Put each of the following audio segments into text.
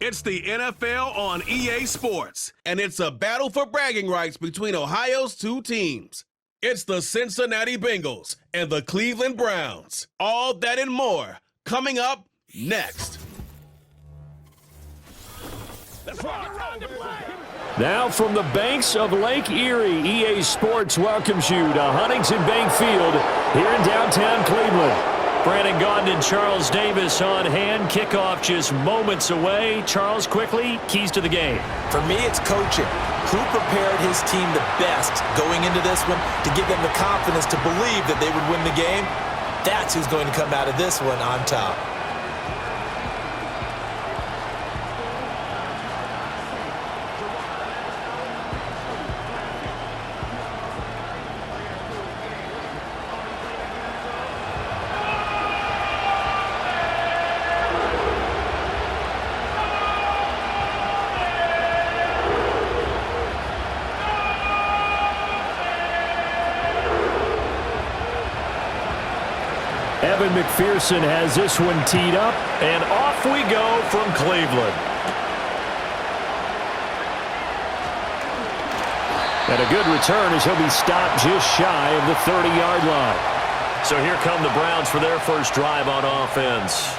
It's the NFL on EA Sports, and it's a battle for bragging rights between Ohio's two teams. It's the Cincinnati Bengals and the Cleveland Browns. All that and more coming up next. Now from the banks of Lake Erie, EA Sports welcomes you to Huntington Bank Field here in downtown Cleveland. Brandon Gaudin and Charles Davis on hand. Kickoff just moments away. Charles, quickly, keys to the game. For me, it's coaching. Who prepared his team the best going into this one to give them the confidence to believe that they would win the game? That's who's going to come out of this one on top. Evan McPherson has this one teed up, and off we go from Cleveland. And a good return as he'll be stopped just shy of the 30-yard line. So here come the Browns for their first drive on offense.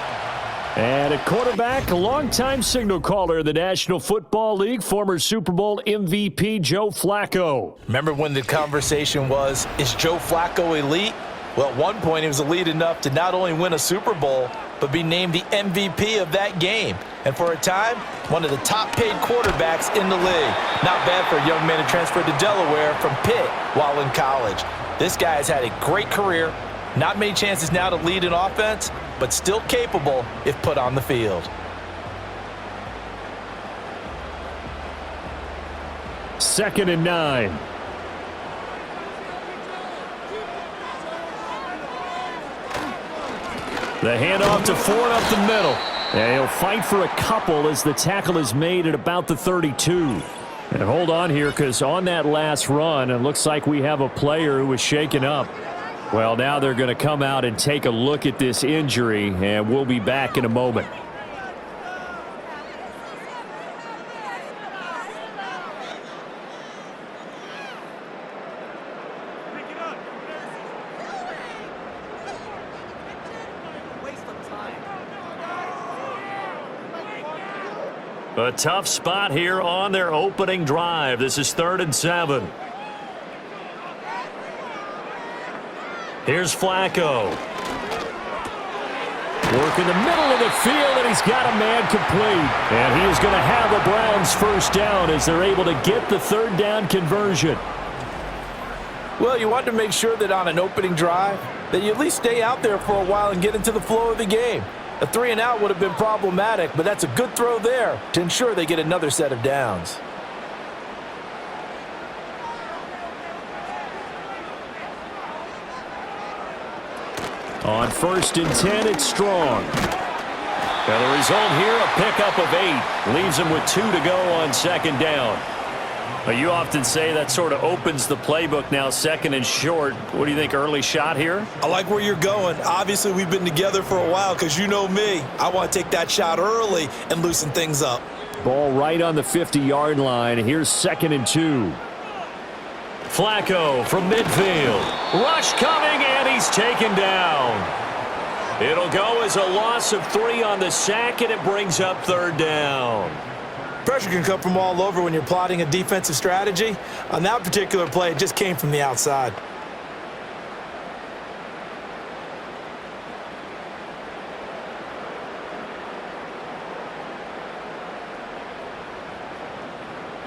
And at quarterback, a longtime signal caller in the National Football League, former Super Bowl MVP Joe Flacco. Remember when the conversation was, is Joe Flacco elite? Well, at one point, he was elite enough to not only win a Super Bowl, but be named the MVP of that game. And for a time, one of the top-paid quarterbacks in the league. Not bad for a young man who transferred to Delaware from Pitt while in college. This guy has had a great career. Not many chances now to lead an offense, but still capable if put on the field. Second and 9. The handoff to Ford up the middle. And he'll fight for a couple as the tackle is made at about the 32. And hold on here, because on that last run, it looks like we have a player who was shaken up. Well, now they're going to come out and take a look at this injury, and we'll be back in a moment. A tough spot here on their opening drive. This is 3rd and 7. Here's Flacco. Work in the middle of the field, and he's got a man complete. And he is going to have a Browns first down as they're able to get the 3rd down conversion. Well, you want to make sure that on an opening drive that you at least stay out there for a while and get into the flow of the game. A 3-and-out would have been problematic, but that's a good throw there to ensure they get another set of downs. On 1st and 10, it's Strong. And the result here, a pickup of 8. Leaves him with 2 to go on 2nd down. But you often say that sort of opens the playbook now, 2nd and short. What do you think, early shot here? I like where you're going. Obviously, we've been together for a while because you know me. I want to take that shot early and loosen things up. Ball right on the 50-yard line. Here's 2nd and 2. Flacco from midfield. Rush coming, and he's taken down. It'll go as a loss of 3 on the sack, and it brings up 3rd down. Pressure can come from all over when you're plotting a defensive strategy. On that particular play, it just came from the outside.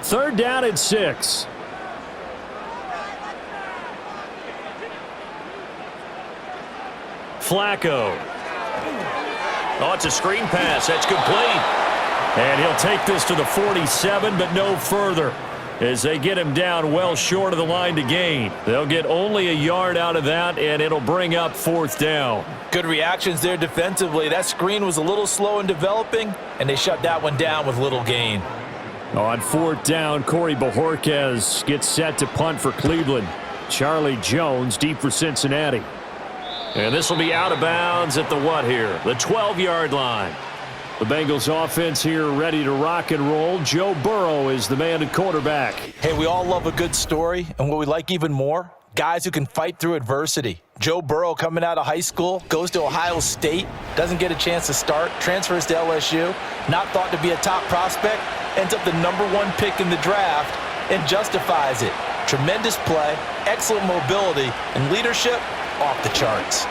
Third down and 6. Flacco. Oh, it's a screen pass. That's complete. And he'll take this to the 47, but no further, as they get him down well short of the line to gain. They'll get only a yard out of that, and it'll bring up 4th down. Good reactions there defensively. That screen was a little slow in developing, and they shut that one down with little gain. On 4th down, Corey Bojorquez gets set to punt for Cleveland. Charlie Jones deep for Cincinnati. And this will be out of bounds at the what here? The 12-yard line. The Bengals offense here ready to rock and roll. Joe Burrow is the man at quarterback. Hey, we all love a good story, and what we like even more, guys who can fight through adversity. Joe Burrow coming out of high school, goes to Ohio State, doesn't get a chance to start, transfers to LSU, not thought to be a top prospect, ends up the #1 pick in the draft, and justifies it. Tremendous play, excellent mobility, and leadership off the charts.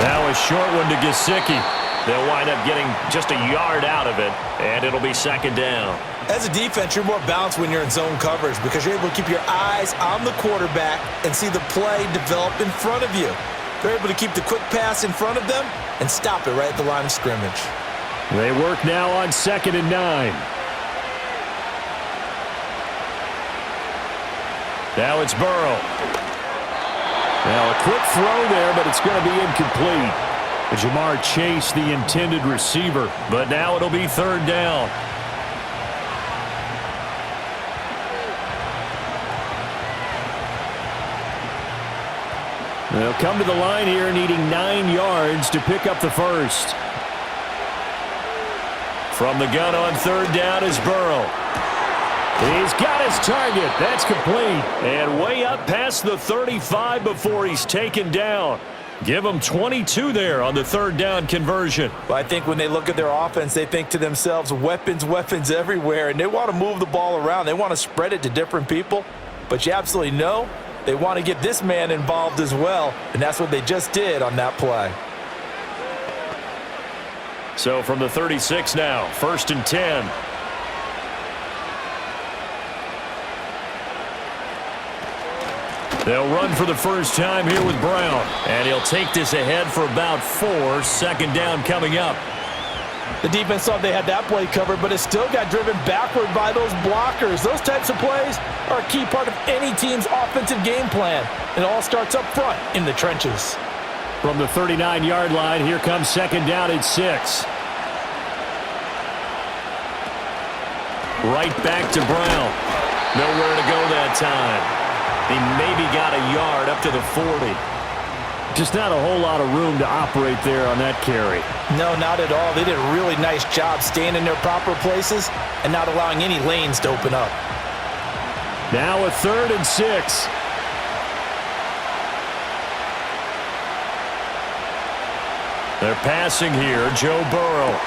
Now a short one to Gesicki. They'll wind up getting just a yard out of it, and it'll be second down. As a defense, you're more balanced when you're in zone coverage because you're able to keep your eyes on the quarterback and see the play develop in front of you. They're able to keep the quick pass in front of them and stop it right at the line of scrimmage. They work now on 2nd and 9. Now it's Burrow. Now a quick throw there, but it's going to be incomplete. Jamar Chase, the intended receiver, but now it'll be 3rd down. They'll come to the line here needing 9 yards to pick up the first. From the gun on 3rd down is Burrow. He's got his target. That's complete. And way up past the 35 before he's taken down. Give them 22 there on the 3rd down conversion. Well, I think when they look at their offense, they think to themselves, weapons, weapons everywhere, and they want to move the ball around. They want to spread it to different people, but you absolutely know they want to get this man involved as well, and that's what they just did on that play. So from the 36 now, 1st and 10. They'll run for the first time here with Brown. And he'll take this ahead for about 4. 2nd down coming up. The defense thought they had that play covered, but it still got driven backward by those blockers. Those types of plays are a key part of any team's offensive game plan. It all starts up front in the trenches. From the 39-yard line, here comes 2nd down at 6. Right back to Brown. Nowhere to go that time. He maybe got a yard up to the 40. Just not a whole lot of room to operate there on that carry. No, not at all. They did a really nice job staying in their proper places and not allowing any lanes to open up. Now a 3rd and 6. They're passing here. Joe Burrow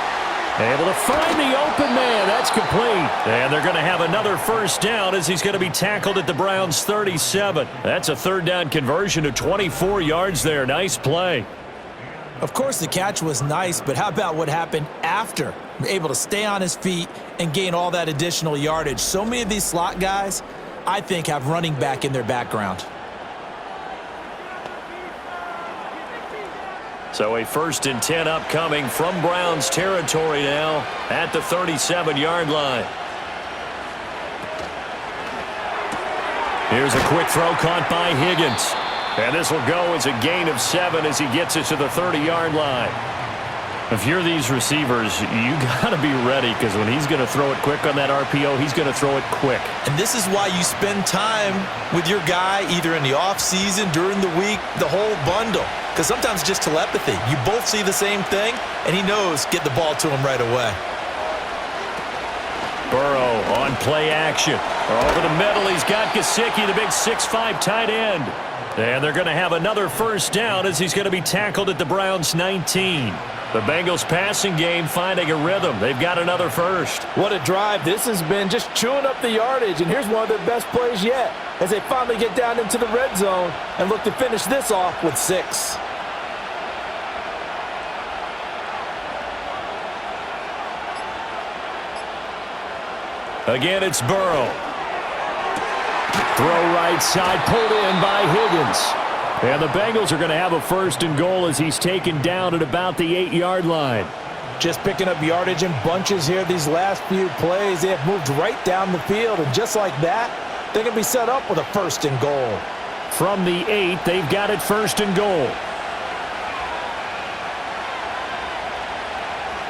able to find the open man. That's complete. And they're going to have another first down as he's going to be tackled at the Browns' 37. That's a 3rd down conversion of 24 yards there. Nice play. Of course, the catch was nice, but how about what happened after? Able to stay on his feet and gain all that additional yardage. So many of these slot guys, I think, have running back in their background. So a 1st and 10 upcoming from Browns territory now at the 37-yard line. Here's a quick throw caught by Higgins. And this will go as a gain of 7 as he gets it to the 30-yard line. If you're these receivers, you got to be ready because when he's going to throw it quick on that RPO, he's going to throw it quick. And this is why you spend time with your guy either in the offseason, during the week, the whole bundle. Because sometimes it's just telepathy. You both see the same thing, and he knows get the ball to him right away. Burrow on play action. Over the middle, he's got Gesicki, the big 6'5" tight end. And they're going to have another first down as he's going to be tackled at the Browns' 19. The Bengals passing game finding a rhythm. They've got another first. What a drive. This has been just chewing up the yardage, and here's one of their best plays yet as they finally get down into the red zone and look to finish this off with 6. Again, it's Burrow. Throw right side, pulled in by Higgins. And the Bengals are going to have a 1st and goal as he's taken down at about the 8-yard line. Just picking up yardage in bunches here these last few plays. They have moved right down the field, and just like that, they're going to be set up with a 1st and goal. From the 8, they've got it 1st and goal.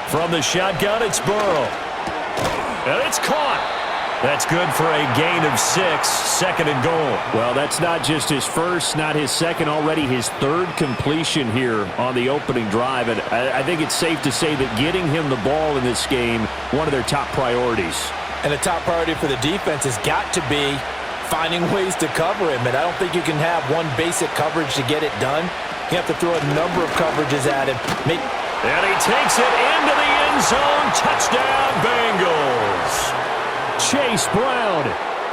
From the shotgun, it's Burrow. And it's caught. That's good for a gain of 6, second and goal. Well, that's not just his first, not his second, already his third completion here on the opening drive. And I think it's safe to say that getting him the ball in this game, one of their top priorities. And the top priority for the defense has got to be finding ways to cover him. And I don't think you can have one basic coverage to get it done. You have to throw a number of coverages at him. And he takes it into the end zone. Touchdown, Bengals. Chase Brown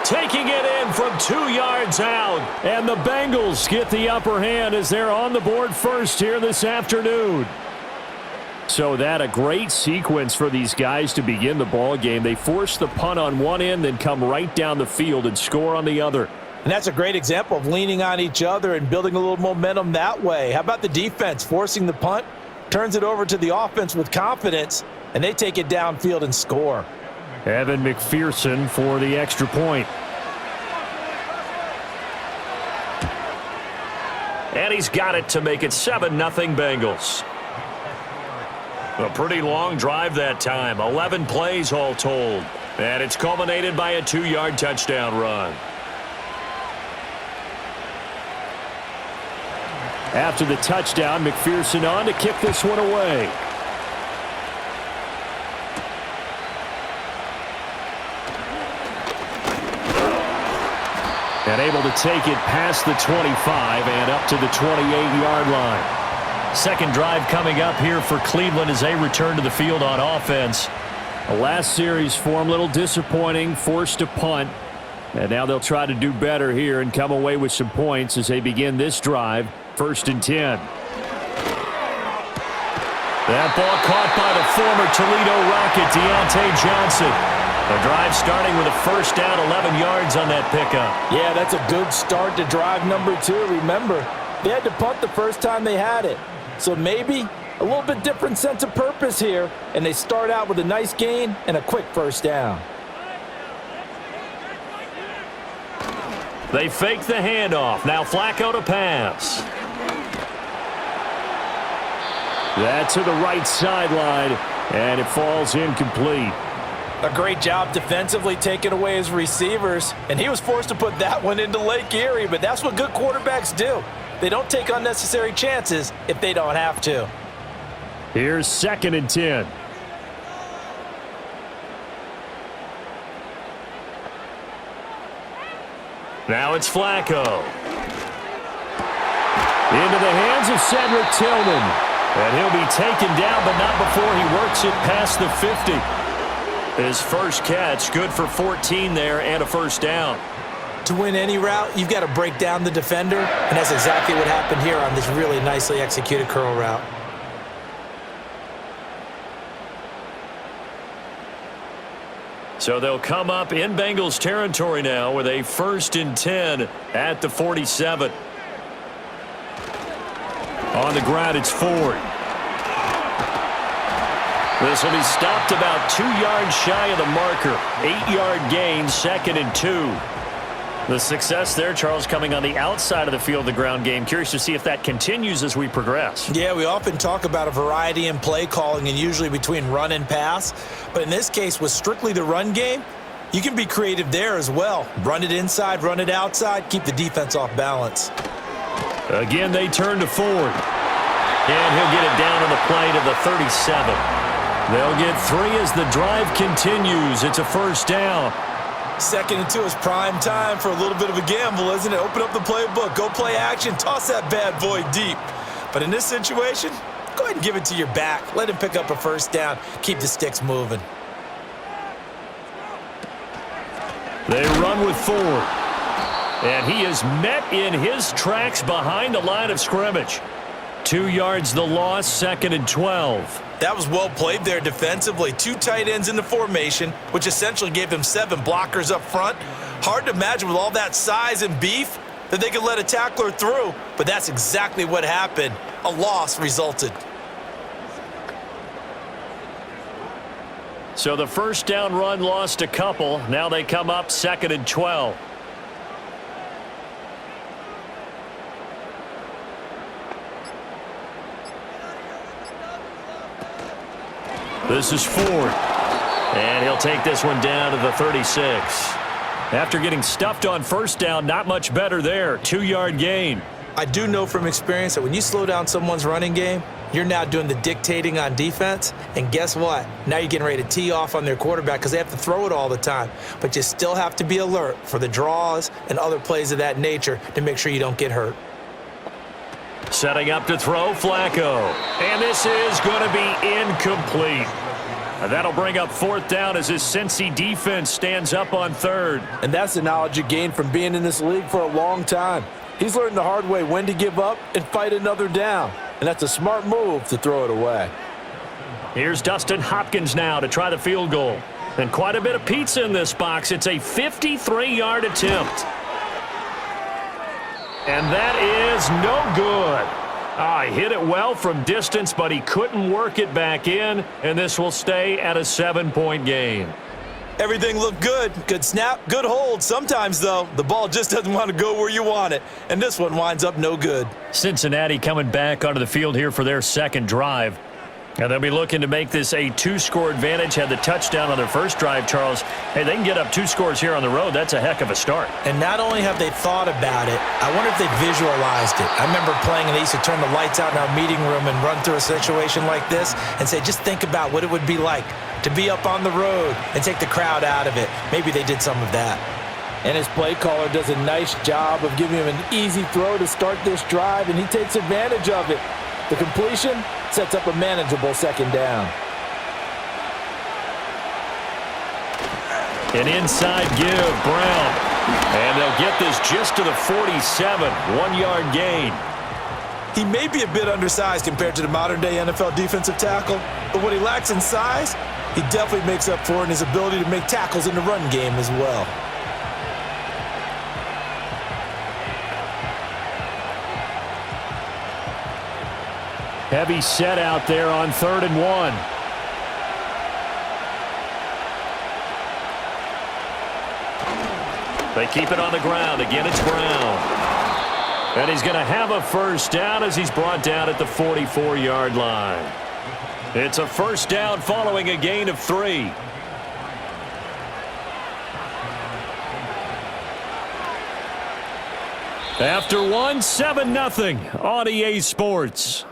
taking it in from 2 yards out. And the Bengals get the upper hand as they're on the board first here this afternoon. So that a great sequence for these guys to begin the ball game. They force the punt on one end, then come right down the field and score on the other. And that's a great example of leaning on each other and building a little momentum that way. How about the defense forcing the punt, turns it over to the offense with confidence, and they take it downfield and score. Evan McPherson for the extra point. And he's got it to make it 7-0 Bengals. A pretty long drive that time. 11 plays all told. And it's culminated by a 2-yard touchdown run. After the touchdown, McPherson on to kick this one away. And able to take it past the 25 and up to the 28-yard line. Second drive coming up here for Cleveland as they return to the field on offense. The last series for them, a little disappointing, forced to punt. And now they'll try to do better here and come away with some points as they begin this drive, 1st and 10. That ball caught by the former Toledo Rocket, Deontay Johnson. The drive starting with a first down, 11 yards on that pickup. Yeah, that's a good start to drive number 2. Remember, they had to punt the first time they had it. So maybe a little bit different sense of purpose here, and they start out with a nice gain and a quick first down. They fake the handoff. Now Flacco to pass. That's to the right sideline, and it falls incomplete. A great job defensively taking away his receivers, and he was forced to put that one into Lake Erie, but that's what good quarterbacks do. They don't take unnecessary chances if they don't have to. Here's 2nd and 10. Now it's Flacco. Into the hands of Cedric Tillman. And he'll be taken down, but not before he works it past the 50. His first catch, good for 14 there and a first down. To win any route, you've got to break down the defender, and that's exactly what happened here on this really nicely executed curl route. So they'll come up in Bengals territory now with a 1st and 10 at the 47. On the ground, it's Ford. This will be stopped about 2 yards shy of the marker. 8-yard gain, 2nd and 2. The success there, Charles, coming on the outside of the field, the ground game. Curious to see if that continues as we progress. Yeah, we often talk about a variety in play calling and usually between run and pass. But in this case, with strictly the run game, you can be creative there as well. Run it inside, run it outside, keep the defense off balance. Again, they turn to Ford. And he'll get it down on the play to the 37. They'll get 3 as the drive continues. It's a first down. 2nd and 2 is prime time for a little bit of a gamble, isn't it? Open up the playbook, go play action, toss that bad boy deep. But in this situation, go ahead and give it to your back. Let him pick up a first down. Keep the sticks moving. They run with Ford. And he is met in his tracks behind the line of scrimmage. 2 yards the loss, 2nd and 12. That was well played there defensively. 2 tight ends in the formation, which essentially gave them 7 blockers up front. Hard to imagine with all that size and beef that they could let a tackler through, but that's exactly what happened. A loss resulted. So the first down run lost a couple. Now they come up 2nd and 12. This is Ford. And he'll take this one down to the 36. After getting stuffed on first down, not much better there. 2-yard gain. I do know from experience that when you slow down someone's running game, you're now doing the dictating on defense. And guess what? Now you're getting ready to tee off on their quarterback because they have to throw it all the time. But you still have to be alert for the draws and other plays of that nature to make sure you don't get hurt. Setting up to throw, Flacco. And this is going to be incomplete. And that'll bring up fourth down as his Cincy defense stands up on third. And that's the knowledge you gain from being in this league for a long time. He's learned the hard way when to give up and fight another down. And that's a smart move to throw it away. Here's Dustin Hopkins now to try the field goal. And quite a bit of pizza in this box. It's a 53-yard attempt. And that is no good. He hit it well from distance, but he couldn't work it back in, and this will stay at a 7-point game. Everything looked good. Good snap, good hold. Sometimes, though, the ball just doesn't want to go where you want it, and this one winds up no good. Cincinnati coming back onto the field here for their second drive. And they'll be looking to make this a 2-score advantage. Had the touchdown on their first drive, Charles. Hey, they can get up 2 scores here on the road. That's a heck of a start. And not only have they thought about it, I wonder if they visualized it. I remember playing, and they used to turn the lights out in our meeting room and run through a situation like this and say, just think about what it would be like to be up on the road and take the crowd out of it. Maybe they did some of that. And his play caller does a nice job of giving him an easy throw to start this drive, and he takes advantage of it. The completion sets up a manageable second down. An inside give, Brown. And they'll get this just to the 47, 1-yard gain. He may be a bit undersized compared to the modern-day NFL defensive tackle, but what he lacks in size, he definitely makes up for in his ability to make tackles in the run game as well. Heavy set out there on 3rd and 1. They keep it on the ground. Again, it's Brown. And he's going to have a first down as he's brought down at the 44-yard line. It's a first down following a gain of 3. After 1, 7-0 on EA Sports.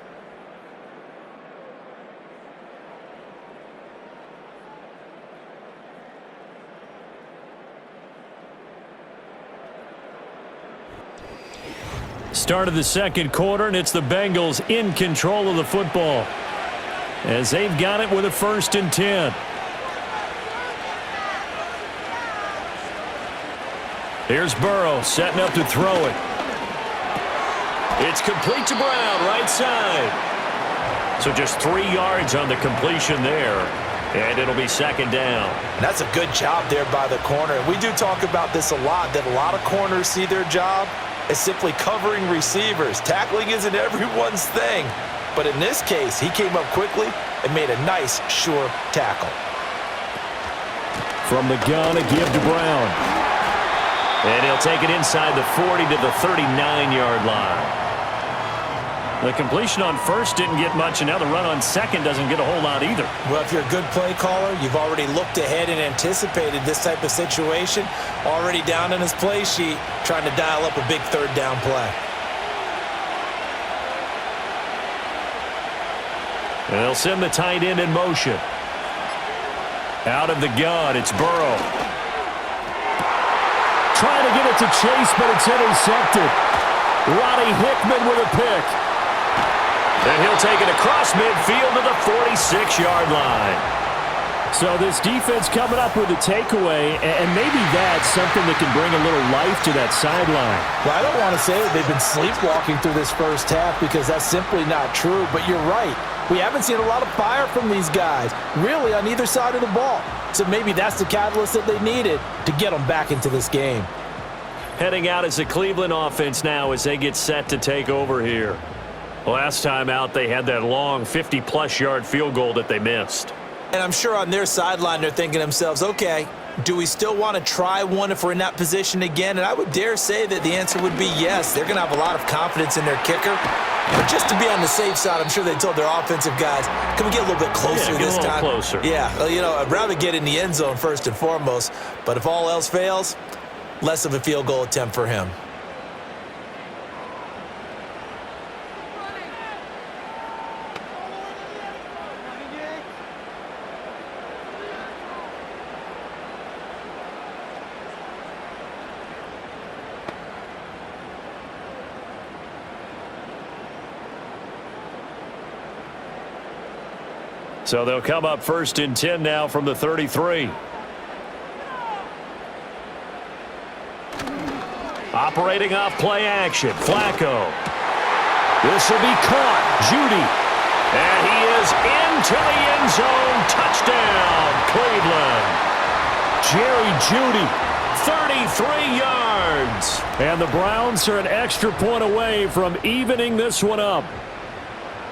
Start of the second quarter, and it's the Bengals in control of the football as they've got it with a 1st and 10. Here's Burrow setting up to throw it. It's complete to Brown, right side. So just 3 yards on the completion there, and it'll be 2nd down. And that's a good job there by the corner. And we do talk about this a lot, that a lot of corners see their job as simply covering receivers. Tackling isn't everyone's thing. But in this case, he came up quickly and made a nice, sure tackle. From the gun, a give to Brown. And he'll take it inside the 40 to the 39-yard line. The completion on 1st didn't get much, and now the run on 2nd doesn't get a whole lot either. Well, if you're a good play caller, you've already looked ahead and anticipated this type of situation. Already down in his play sheet, trying to dial up a big 3rd down play. And they'll send the tight end in motion. Out of the gun, it's Burrow. Trying to get it to Chase, but it's intercepted. Roddy Hickman with a pick. And he'll take it across midfield to the 46-yard line. So this defense coming up with a takeaway, and maybe that's something that can bring a little life to that sideline. Well, I don't want to say that they've been sleepwalking through this first half because that's simply not true, but you're right. We haven't seen a lot of fire from these guys, really, on either side of the ball. So maybe that's the catalyst that they needed to get them back into this game. Heading out is the Cleveland offense now as they get set to take over here. Last time out, they had that long 50-plus yard field goal that they missed. And I'm sure on their sideline they're thinking to themselves, okay, do we still want to try one if we're in that position again? And I would dare say that the answer would be yes. They're going to have a lot of confidence in their kicker. But just to be on the safe side, I'm sure they told their offensive guys, can we get a little bit closer this time? Closer. Yeah, well, you know, I'd rather get in the end zone first and foremost. But if all else fails, less of a field goal attempt for him. So they'll come up 1st and 10 now from the 33. Operating off play action. Flacco. This will be caught. Judy. And he is into the end zone. Touchdown, Cleveland. Jerry Judy, 33 yards. And the Browns are an extra point away from evening this one up.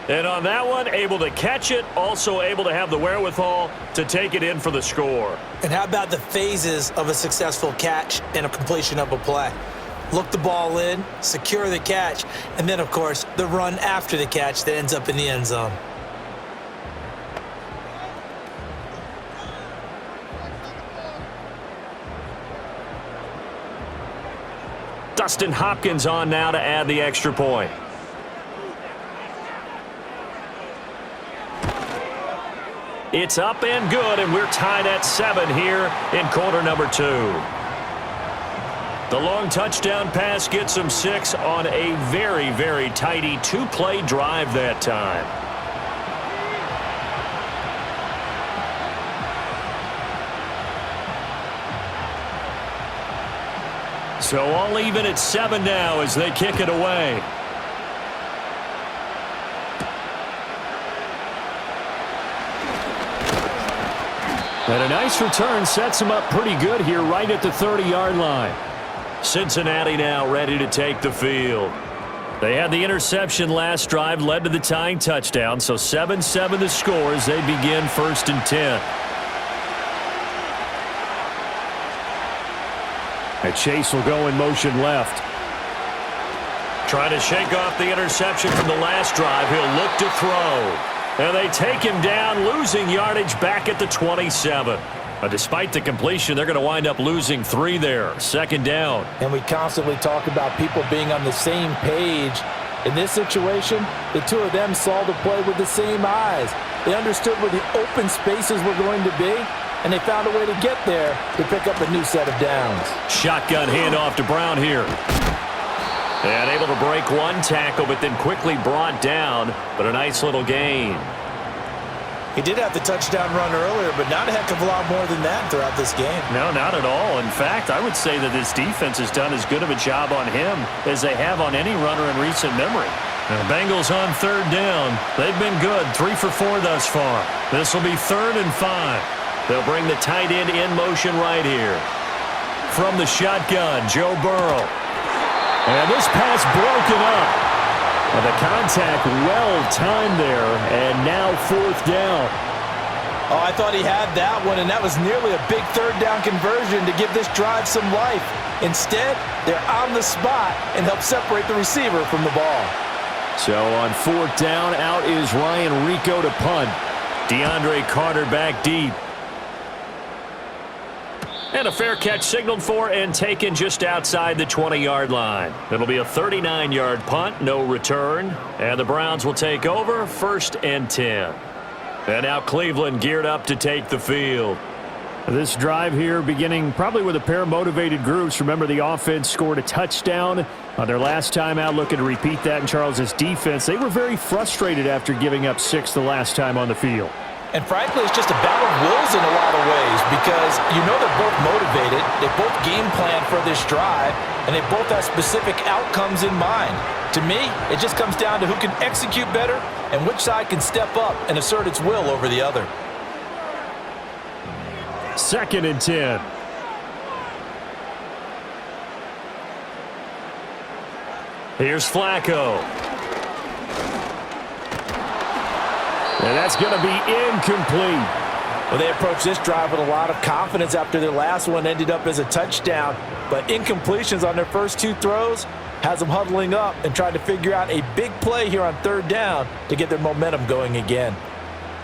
And on that one, able to catch it, also able to have the wherewithal to take it in for the score. And how about the phases of a successful catch and a completion of a play? Look the ball in, secure the catch, and then, of course, the run after the catch that ends up in the end zone. Dustin Hopkins on now to add the extra point. It's up and good, and we're tied at 7 here in quarter number 2. The long touchdown pass gets them 6 on a very, very tidy 2-play drive that time. So all even at 7 now as they kick it away. And a nice return sets him up pretty good here right at the 30-yard line. Cincinnati now ready to take the field. They had the interception last drive, led to the tying touchdown, so 7-7 the score as they begin 1st and 10. And Chase will go in motion left. Trying to shake off the interception from the last drive. He'll look to throw. And they take him down, losing yardage back at the 27. But despite the completion, they're going to wind up losing 3 there. 2nd down. And we constantly talk about people being on the same page. In this situation, the two of them saw the play with the same eyes. They understood where the open spaces were going to be, and they found a way to get there to pick up a new set of downs. Shotgun handoff to Brown here. And able to break one tackle, but then quickly brought down, but a nice little gain. He did have the touchdown run earlier, but not a heck of a lot more than that throughout this game. No, not at all. In fact, I would say that this defense has done as good of a job on him as they have on any runner in recent memory. Now, Bengals on 3rd down. They've been good, 3 for 4 thus far. This will be 3rd and 5. They'll bring the tight end in motion right here. From the shotgun, Joe Burrow. And this pass broken up. And the contact well-timed there, and now 4th down. Oh, I thought he had that one, and that was nearly a big 3rd down conversion to give this drive some life. Instead, they're on the spot and help separate the receiver from the ball. So on 4th down, out is Ryan Rico to punt. DeAndre Carter back deep. And a fair catch signaled for and taken just outside the 20-yard line. It'll be a 39-yard punt, no return. And the Browns will take over 1st and 10. And now Cleveland geared up to take the field. This drive here beginning probably with a pair of motivated groups. Remember, the offense scored a touchdown on their last time out, looking to repeat that in Charles's defense. They were very frustrated after giving up 6 the last time on the field. And frankly, it's just a battle of wills in a lot of ways because you know they're both motivated, they both game plan for this drive, and they both have specific outcomes in mind. To me, it just comes down to who can execute better and which side can step up and assert its will over the other. 2nd and 10. Here's Flacco. And that's going to be incomplete. Well, they approached this drive with a lot of confidence after their last one ended up as a touchdown. But incompletions on their first 2 throws, Has them huddling up and trying to figure out a big play here on third down to get their momentum going again.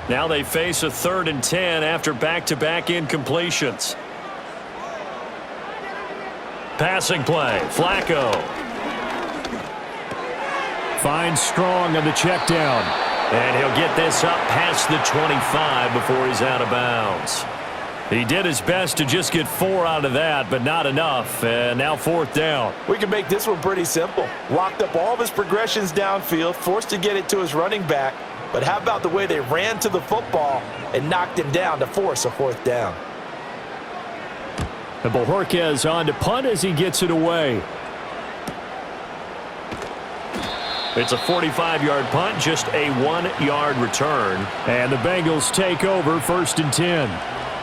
Now they face a 3rd and 10 after back-to-back incompletions. Passing play, Flacco. Finds Strong on the check down. And he'll get this up past the 25 before he's out of bounds. He did his best to just get 4 out of that, but not enough. And now 4th down. We can make this one pretty simple. Locked up all of his progressions downfield, forced to get it to his running back. But how about the way they ran to the football and knocked him down to force a 4th down? And Bojorquez on to punt as he gets it away. It's a 45-yard punt, just a 1-yard return. And the Bengals take over 1st and 10.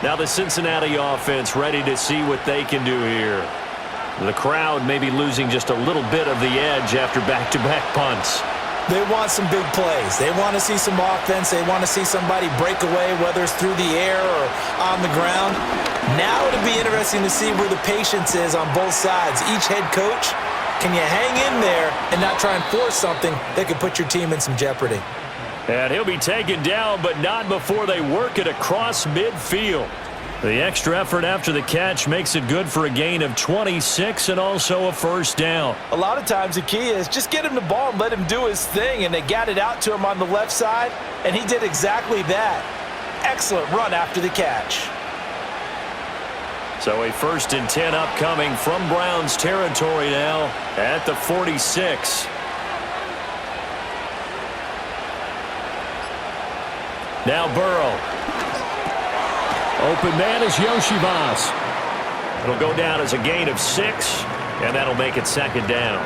Now the Cincinnati offense ready to see what they can do here. The crowd may be losing just a little bit of the edge after back-to-back punts. They want some big plays. They want to see some offense. They want to see somebody break away, whether it's through the air or on the ground. Now it'll be interesting to see where the patience is on both sides. Each head coach, can you hang in there and not try and force something that could put your team in some jeopardy? And he'll be taken down, but not before they work it across midfield. The extra effort after the catch makes it good for a gain of 26 and also a 1st down. A lot of times the key is just get him the ball and let him do his thing, and they got it out to him on the left side, and he did exactly that. Excellent run after the catch. So a 1st and 10 upcoming from Browns territory now at the 46. Now Burrow. Open man is Yoshivas. It'll go down as a gain of 6, and that'll make it 2nd down.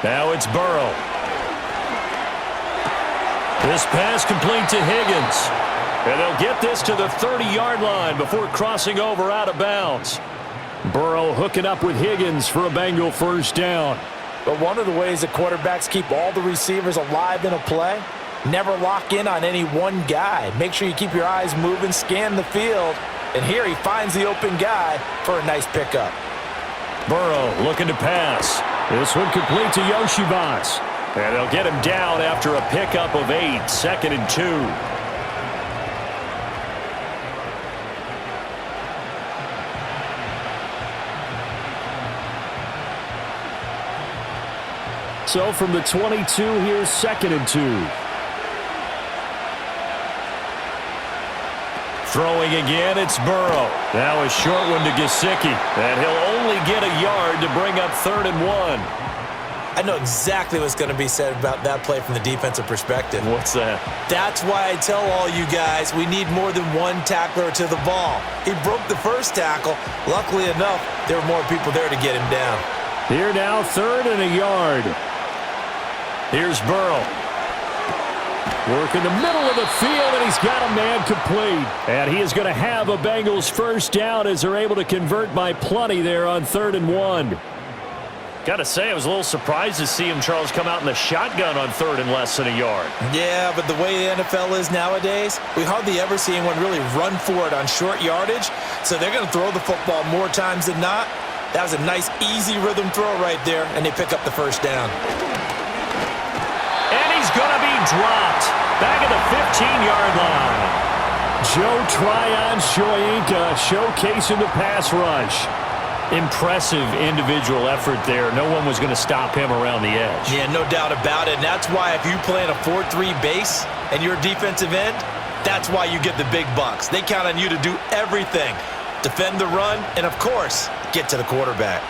Now it's Burrow. This pass complete to Higgins. And they'll get this to the 30-yard line before crossing over out of bounds. Burrow hooking up with Higgins for a Bengal 1st down. But one of the ways that quarterbacks keep all the receivers alive in a play, never lock in on any one guy. Make sure you keep your eyes moving, scan the field. And here he finds the open guy for a nice pickup. Burrow looking to pass. This one complete to Yoshivas. And they'll get him down after a pickup of 8, 2nd and 2. So from the 22, here's 2nd and 2. Throwing again, it's Burrow. Now a short one to Gesicki. And he'll only get a yard to bring up 3rd and 1. I know exactly what's going to be said about that play from the defensive perspective. What's that? That's why I tell all you guys we need more than one tackler to the ball. He broke the first tackle. Luckily enough, there were more people there to get him down. Here now, 3rd and a yard. Here's Burrow. Work in the middle of the field, and he's got a man complete. And he is going to have a Bengals 1st down as they're able to convert by plenty there on 3rd and 1. Got to say, I was a little surprised to see him, Charles, come out in the shotgun on 3rd and less than a yard. Yeah, but the way the NFL is nowadays, we hardly ever see anyone really run for it on short yardage. So they're going to throw the football more times than not. That was a nice, easy rhythm throw right there, and they pick up the 1st down. And he's going to be dropped back at the 15-yard line. Joe Tryon-Shoyinka showcasing the pass rush. Impressive individual effort there. No one was going to stop him around the edge. Yeah, no doubt about it. And that's why if you play in a 4-3 base and you're a defensive end, that's why you get the big bucks. They count on you to do everything. Defend the run and, of course, get to the quarterback.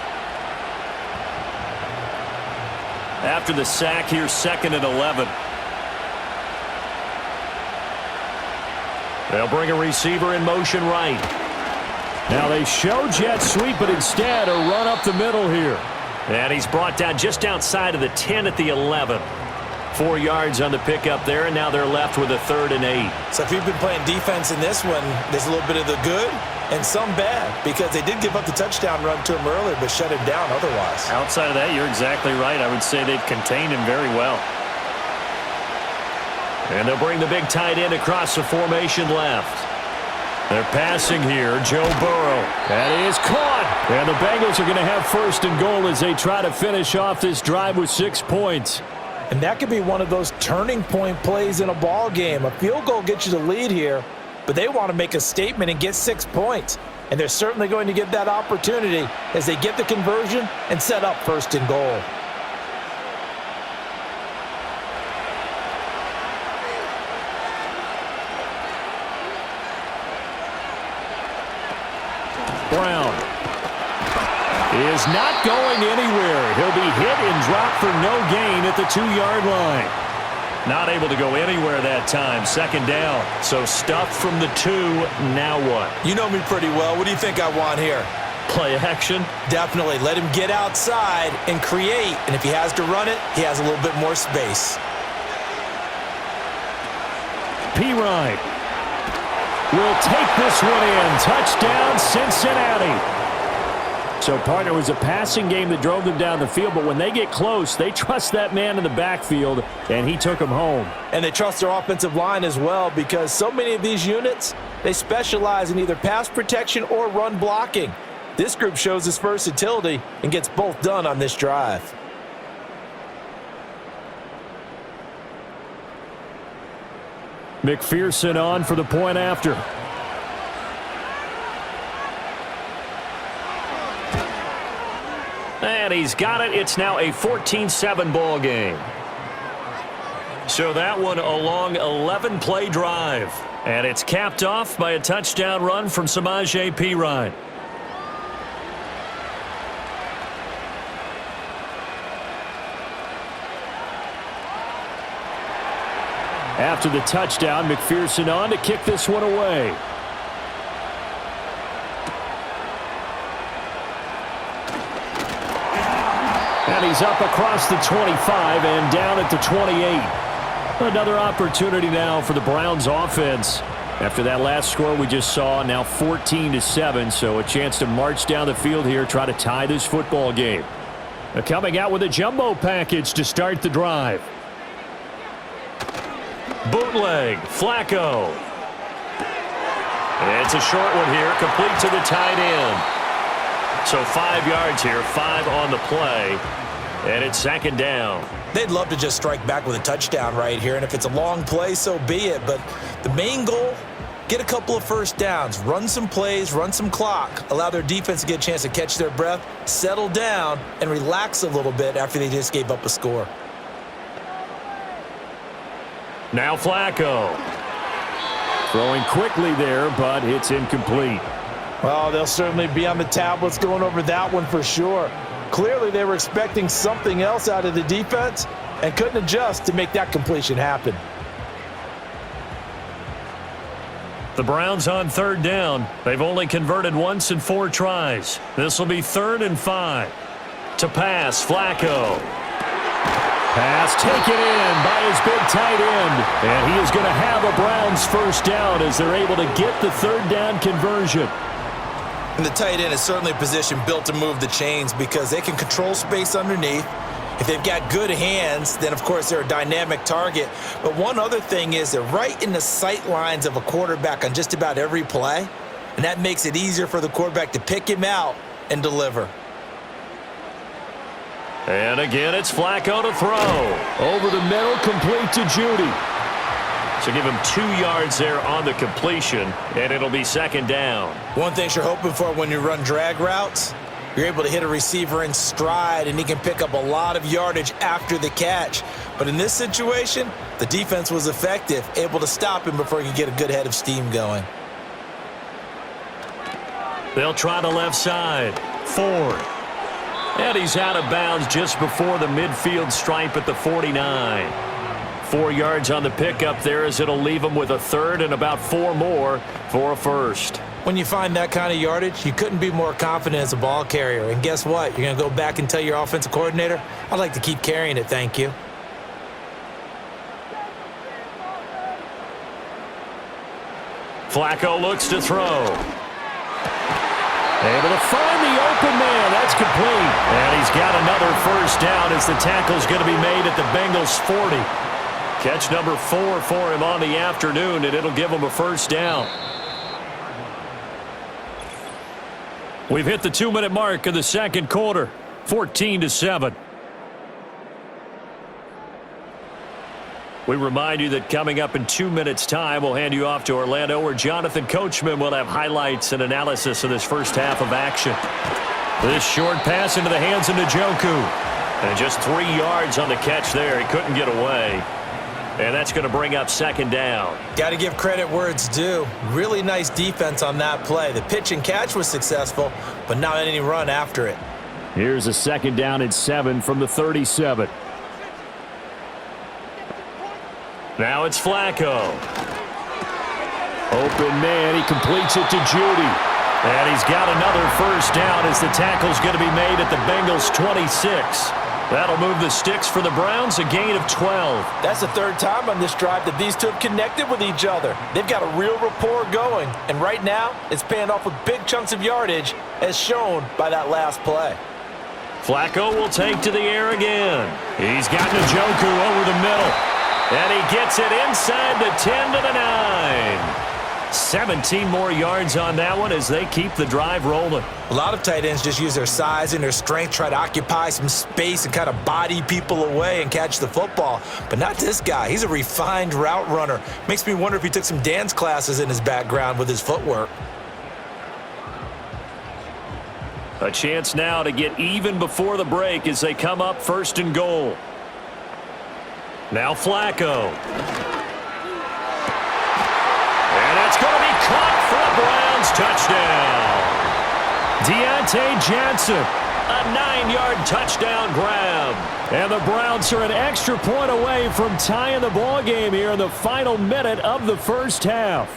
After the sack, here's 2nd and 11. They'll bring a receiver in motion right. Now they show jet sweep, but instead a run up the middle here. And he's brought down just outside of the 10 at the 11. 4 yards on the pickup there, and now they're left with a 3rd and 8. So if you've been playing defense in this one, there's a little bit of the good and some bad, because they did give up the touchdown run to him earlier, but shut him down otherwise. Outside of that, you're exactly right. I would say they've contained him very well. And they'll bring the big tight end across the formation left. They're passing here. Joe Burrow. That is caught. And the Bengals are going to have first and goal as they try to finish off this drive with 6 points. And that could be one of those turning point plays in a ball game. A field goal gets you the lead here, but they want to make a statement and get 6 points. And they're certainly going to get that opportunity as they get the conversion and set up first and goal. Brown is not going anywhere. He'll be hit and dropped for no gain at the 2-yard line. Not able to go anywhere that time. Second down. So stuffed from the 2. Now what? You know me pretty well. What do you think I want here? Play action? Definitely. Let him get outside and create. And if he has to run it, he has a little bit more space. P-Ryan will take this one in. Touchdown, Cincinnati. So, partner, it was a passing game that drove them down the field, but when they get close, they trust that man in the backfield, and he took them home. And they trust their offensive line as well, because so many of these units, they specialize in either pass protection or run blocking. This group shows its versatility and gets both done on this drive. McPherson on for the point after. And he's got it. It's now a 14-7 ball game. So that one a long 11-play drive. And it's capped off by a touchdown run from Samaje Perine. After the touchdown, McPherson on to kick this one away. And he's up across the 25 and down at the 28. Another opportunity now for the Browns offense. After that last score we just saw, now 14-7, so a chance to march down the field here, try to tie this football game. They're coming out with a jumbo package to start the drive. Bootleg, Flacco. It's a short one here, complete to the tight end. So 5 yards here, 5 on the play, and it's second down. They'd love to just strike back with a touchdown right here, and if it's a long play, so be it. But the main goal, get a couple of first downs, run some plays, run some clock, allow their defense to get a chance to catch their breath, settle down, and relax a little bit after they just gave up a score. Now Flacco. Throwing quickly there, but it's incomplete. Well, they'll certainly be on the tablets going over that one for sure. Clearly, they were expecting something else out of the defense and couldn't adjust to make that completion happen. The Browns on third down. They've only converted once in 4 tries. This will be 3rd and 5. To pass, Flacco. Pass taken in by his big tight end. And he is going to have a Browns first down as they're able to get the 3rd down conversion. And the tight end is certainly a position built to move the chains because they can control space underneath. If they've got good hands, then of course they're a dynamic target. But one other thing is they're right in the sight lines of a quarterback on just about every play. And that makes it easier for the quarterback to pick him out and deliver. And again, it's Flacco to throw. Over the middle, complete to Judy. So give him 2 yards there on the completion, and it'll be second down. One thing you're hoping for when you run drag routes, you're able to hit a receiver in stride, and he can pick up a lot of yardage after the catch. But in this situation, the defense was effective, able to stop him before he could get a good head of steam going. They'll try the left side. Ford. And he's out of bounds just before the midfield stripe at the 49. 4 yards on the pickup there as it'll leave him with a 3rd and about 4 more for a first. When you find that kind of yardage, you couldn't be more confident as a ball carrier. And guess what? You're going to go back and tell your offensive coordinator, I'd like to keep carrying it, thank you. Flacco looks to throw. Able to find the open man. That's complete. And he's got another first down as the tackle's going to be made at the Bengals' 40. Catch number 4 for him on the afternoon, and it'll give him a first down. We've hit the 2-minute mark of the second quarter, 14-7. We remind you that coming up in 2 minutes' time, we'll hand you off to Orlando, where Jonathan Coachman will have highlights and analysis of this first half of action. This short pass into the hands of Njoku. And just 3 yards on the catch there. He couldn't get away. And that's going to bring up second down. Got to give credit where it's due. Really nice defense on that play. The pitch and catch was successful, but not any run after it. Here's a second down and 7 from the 37. Now it's Flacco. Open man, he completes it to Judy. And he's got another first down as the tackle's going to be made at the Bengals' 26. That'll move the sticks for the Browns, a gain of 12. That's the third time on this drive that these two have connected with each other. They've got a real rapport going, and right now it's paying off with big chunks of yardage, as shown by that last play. Flacco will take to the air again. He's got Njoku over the middle, and he gets it inside the 10 to the 9. 17 more yards on that one as they keep the drive rolling. A lot of tight ends just use their size and their strength, try to occupy some space and kind of body people away and catch the football. But not this guy. He's a refined route runner. Makes me wonder if he took some dance classes in his background with his footwork. A chance now to get even before the break as they come up first and goal. Now Flacco. And it's going to be caught for a Browns touchdown. Deontay Johnson, a 9-yard touchdown grab. And the Browns are an extra point away from tying the ball game here in the final minute of the first half.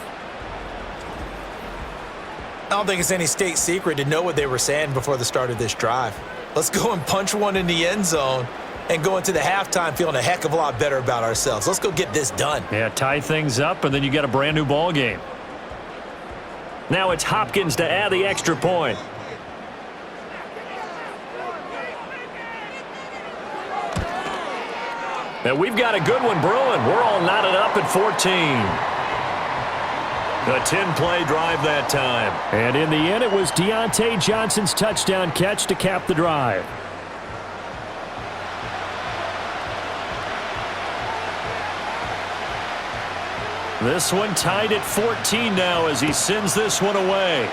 I don't think it's any state secret to know what they were saying before the start of this drive. Let's go and punch one in the end zone and go into the halftime feeling a heck of a lot better about ourselves. Let's go get this done. Yeah, tie things up, and then you get a brand new ball game. Now it's Hopkins to add the extra point. And we've got a good one brewing. We're all knotted up at 14. A 10-play drive that time. And in the end, it was Deontay Johnson's touchdown catch to cap the drive. This one tied at 14 now as he sends this one away.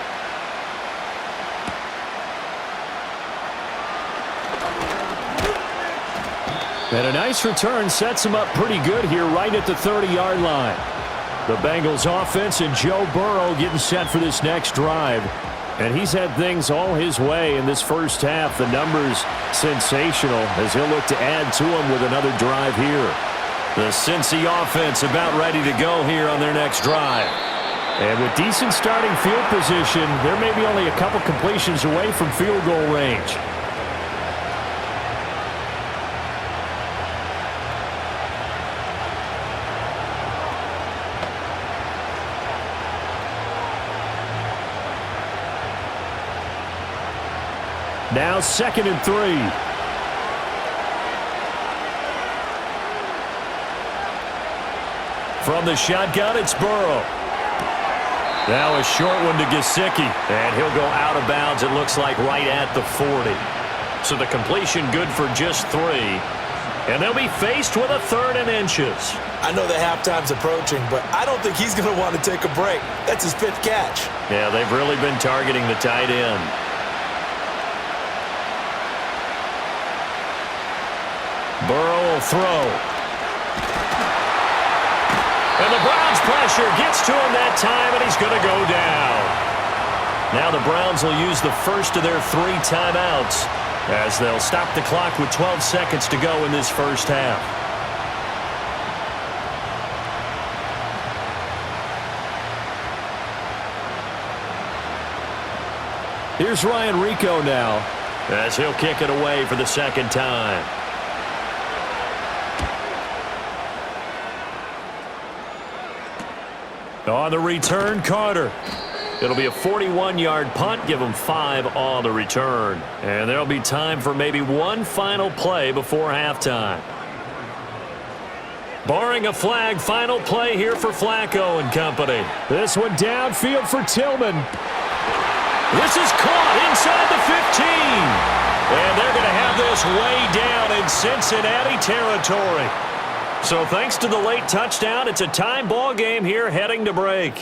And a nice return sets him up pretty good here right at the 30-yard line. The Bengals offense and Joe Burrow getting set for this next drive. And he's had things all his way in this first half. The numbers sensational as he'll look to add to them with another drive here. The Cincy offense about ready to go here on their next drive. And with decent starting field position, there may be only a couple completions away from field goal range. Now 2nd and 3. From the shotgun, it's Burrow. Now a short one to Gesicki. And he'll go out of bounds, it looks like, right at the 40. So the completion good for just 3. And they'll be faced with a 3rd and inches. I know that halftime's approaching, but I don't think he's going to want to take a break. That's his 5th catch. Yeah, they've really been targeting the tight end. Burrow will throw. And the Browns pressure gets to him that time, and he's going to go down. Now the Browns will use the first of their 3 timeouts as they'll stop the clock with 12 seconds to go in this first half. Here's Ryan Rico now as he'll kick it away for the 2nd time. On the return, Carter. It'll be a 41-yard punt, give them 5 on the return. And there'll be time for maybe one final play before halftime. Barring a flag, final play here for Flacco and company. This one downfield for Tillman. This is caught inside the 15. And they're going to have this way down in Cincinnati territory. So thanks to the late touchdown, it's a tie ball game here heading to break.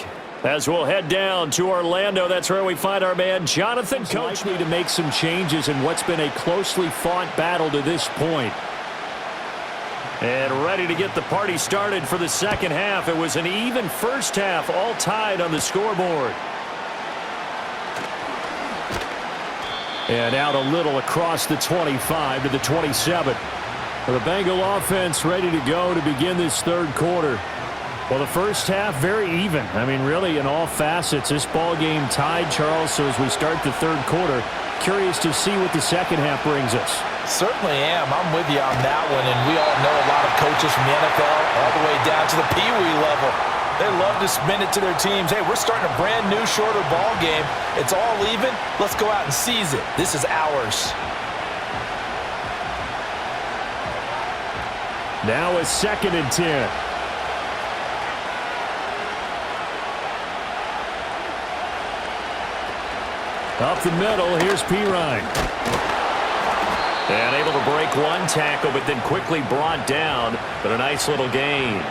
As we'll head down to Orlando, that's where we find our man Jonathan Coach. Likely to make some changes in what's been a closely fought battle to this point. And ready to get the party started for the second half. It was an even first half, all tied on the scoreboard. And out a little across the 25 to the 27. The Bengal offense ready to go to begin this third quarter. Well, the first half very even. I mean, really in all facets. This ball game tied, Charles. So as we start the third quarter, curious to see what the second half brings us. Certainly am. I'm with you on that one. And we all know a lot of coaches from the NFL all the way down to the Pee-wee level. They love to spin it to their teams. Hey, we're starting a brand new, shorter ball game. It's all even. Let's go out and seize it. This is ours. Now a 2nd and 10. Up the middle, here's Pirine. And able to break one tackle, but then quickly brought down. But a nice little gain.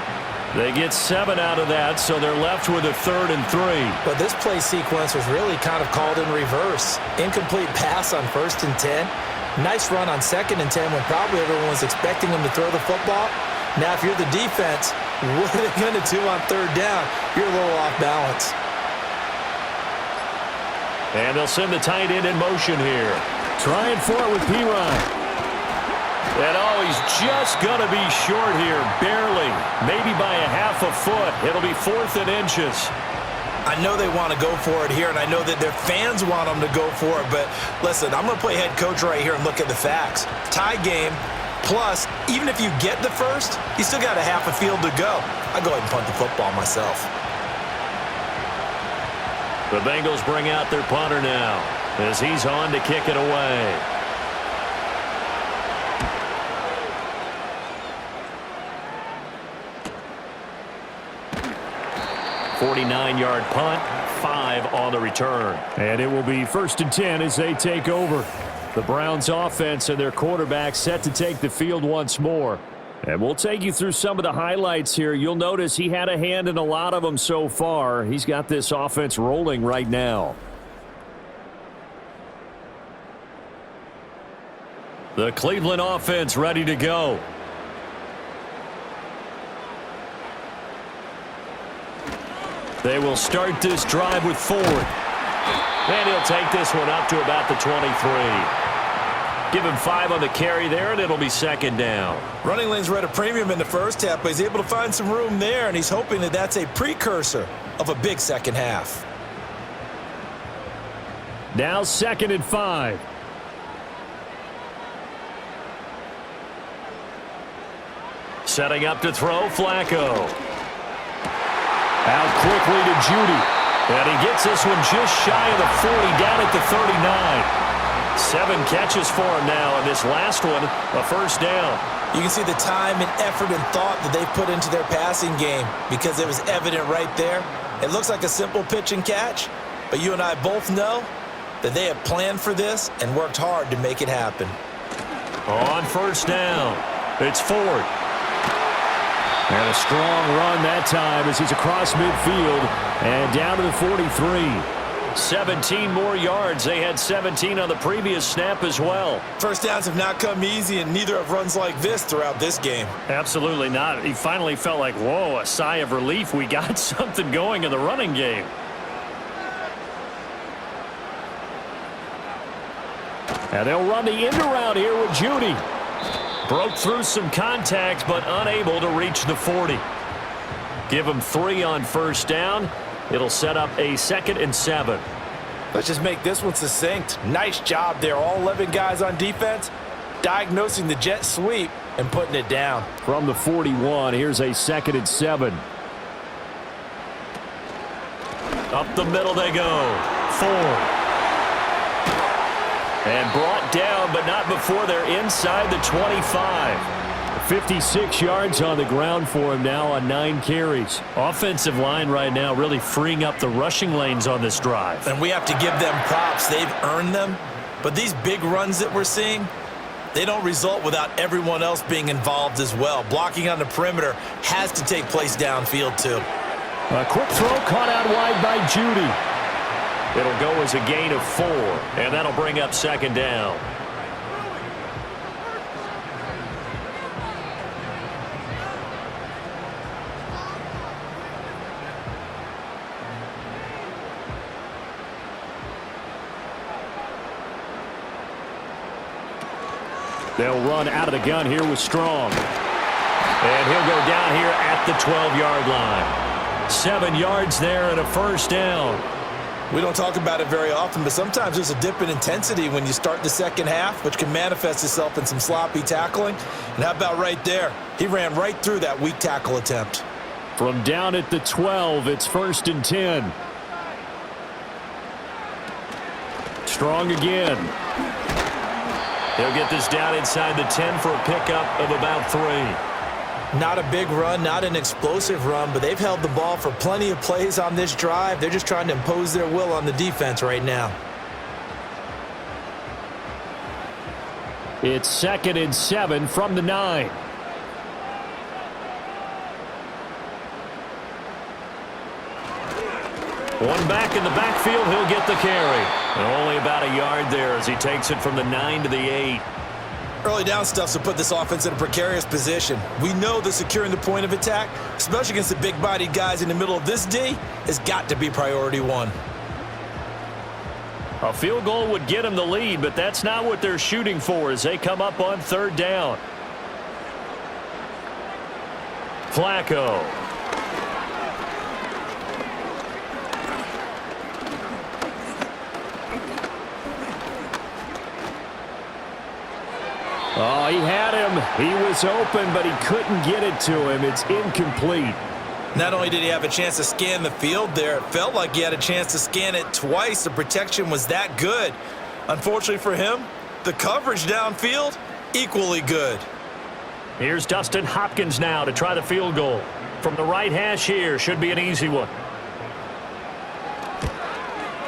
They get 7 out of that, so they're left with a 3rd and 3. But this play sequence was really kind of called in reverse. Incomplete pass on 1st and 10. Nice run on 2nd and 10 when probably everyone was expecting him to throw the football. Now, if you're the defense, what are they going to do on 3rd down? You're a little off balance. And they'll send the tight end in motion here. Trying for it with Pirine. And oh, he's just going to be short here, barely. Maybe by a half a foot. It'll be 4th and inches. I know they want to go for it here, and I know that their fans want them to go for it. But listen, I'm going to play head coach right here and look at the facts. Tie game, plus, even if you get the first, you still got a half a field to go. I'll go ahead and punt the football myself. The Bengals bring out their punter now as he's on to kick it away. .49-yard punt, 5 on the return. And it will be 1st and 10 as they take over. The Browns offense and their quarterback set to take the field once more. And we'll take you through some of the highlights here. You'll notice he had a hand in a lot of them so far. He's got this offense rolling right now. The Cleveland offense ready to go. They will start this drive with Ford. And he'll take this one up to about the 23. Give him 5 on the carry there, and it'll be 2nd down. Running lanes were at a premium in the first half, but he's able to find some room there, and he's hoping that that's a precursor of a big second half. Now 2nd and 5. Setting up to throw, Flacco. Out quickly to Judy. And he gets this one just shy of the 40, down at the 39. 7 catches for him now, and this last one, a 1st down. You can see the time and effort and thought that they've put into their passing game because it was evident right there. It looks like a simple pitch and catch, but you and I both know that they have planned for this and worked hard to make it happen. On 1st down, it's Ford. And a strong run that time as he's across midfield and down to the 43. 17 more yards. They had 17 on the previous snap as well. First downs have not come easy, and neither have runs like this throughout this game. Absolutely not. He finally felt like, whoa, a sigh of relief. We got something going in the running game. And they'll run the end around here with Judy. Broke through some contact, but unable to reach the 40. Give him 3 on 1st down. It'll set up a 2nd and 7. Let's just make this one succinct. Nice job there. All 11 guys on defense diagnosing the jet sweep and putting it down. From the 41, here's a 2nd and 7. Up the middle they go. 4. And brought down, but not before they're inside the 25. 56 yards on the ground for him now on 9 carries. Offensive line right now really freeing up the rushing lanes on this drive. And we have to give them props. They've earned them. But these big runs that we're seeing, they don't result without everyone else being involved as well. Blocking on the perimeter has to take place downfield too. A quick throw caught out wide by Judy. It'll go as a gain of 4, and that'll bring up second down. They'll run out of the gun here with Strong. And he'll go down here at the 12-yard line. 7 yards there and a first down. We don't talk about it very often, but sometimes there's a dip in intensity when you start the second half, which can manifest itself in some sloppy tackling. And how about right there? He ran right through that weak tackle attempt. From down at the 12, it's 1st and 10. Strong again. He'll get this down inside the 10 for a pickup of about 3. Not a big run, not an explosive run, but they've held the ball for plenty of plays on this drive. They're just trying to impose their will on the defense right now. It's 2nd and 7 from the 9. One back in the backfield, he'll get the carry. And only about a yard there as he takes it from the 9 to the 8. Early down stuff will put this offense in a precarious position. We know that securing the point of attack, especially against the big-bodied guys in the middle of this D, has got to be priority 1. A field goal would get them the lead, but that's not what they're shooting for as they come up on 3rd down. Flacco. Oh, he had him. He was open, but he couldn't get it to him. It's incomplete. Not only did he have a chance to scan the field there, it felt like he had a chance to scan it twice. The protection was that good. Unfortunately for him, the coverage downfield, equally good. Here's Dustin Hopkins now to try the field goal. From the right hash here, should be an easy one.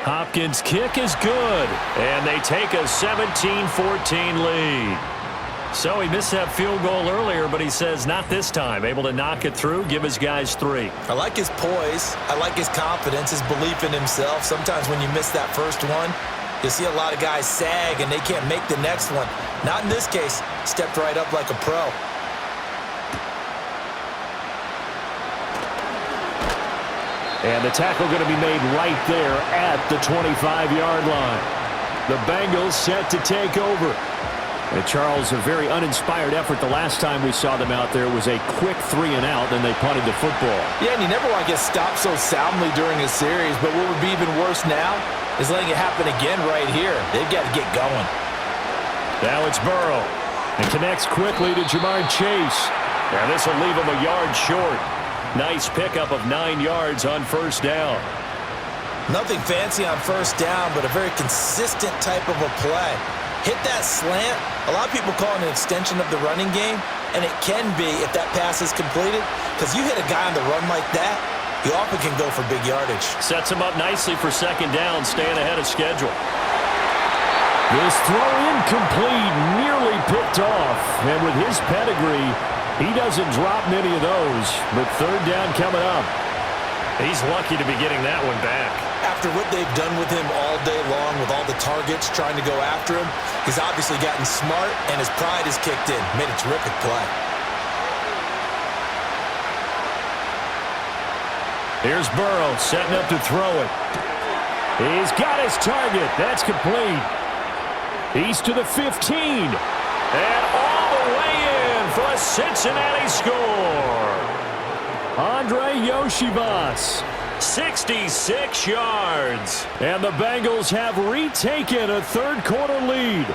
Hopkins' kick is good, and they take a 17-14 lead. So he missed that field goal earlier, but he says not this time. Able to knock it through, give his guys 3. I like his poise. I like his confidence, his belief in himself. Sometimes when you miss that first one, you'll see a lot of guys sag and they can't make the next one. Not in this case. Stepped right up like a pro. And the tackle going to be made right there at the 25-yard line. The Bengals set to take over. And Charles, a very uninspired effort the last time we saw them out there was a quick 3 and out, then they punted the football. Yeah, and you never want to get stopped so soundly during a series, but what would be even worse now is letting it happen again right here. They've got to get going. Now it's Burrow. And connects quickly to Jamar Chase. Now this will leave him a yard short. Nice pickup of 9 yards on 1st down. Nothing fancy on 1st down, but a very consistent type of a play. Hit that slant. A lot of people call it an extension of the running game, and it can be if that pass is completed, because you hit a guy on the run like that, you often can go for big yardage. Sets him up nicely for 2nd down, staying ahead of schedule. This throw incomplete, nearly picked off, and with his pedigree, he doesn't drop many of those, but 3rd down coming up. He's lucky to be getting that one back. After what they've done with him all day long with all the targets trying to go after him, he's obviously gotten smart and his pride has kicked in. Made a terrific play. Here's Burrow setting up to throw it. He's got his target. That's complete. He's to the 15. And all the way in for a Cincinnati score. Andre Yoshivas. 66 yards. And the Bengals have retaken a 3rd quarter lead.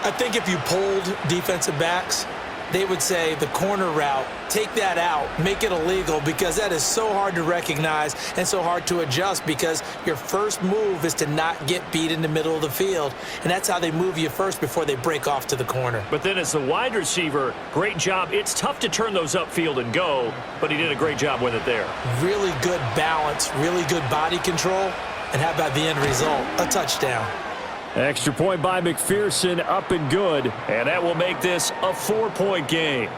I think if you polled defensive backs, they would say the corner route, take that out, make it illegal, because that is so hard to recognize and so hard to adjust, because your first move is to not get beat in the middle of the field, and that's how they move you first before they break off to the corner. But then as the wide receiver, great job. It's tough to turn those upfield and go, but he did a great job with it there. Really good balance, really good body control, and how about the end result? A touchdown. Extra point by McPherson, up and good, and that will make this a 4-point game.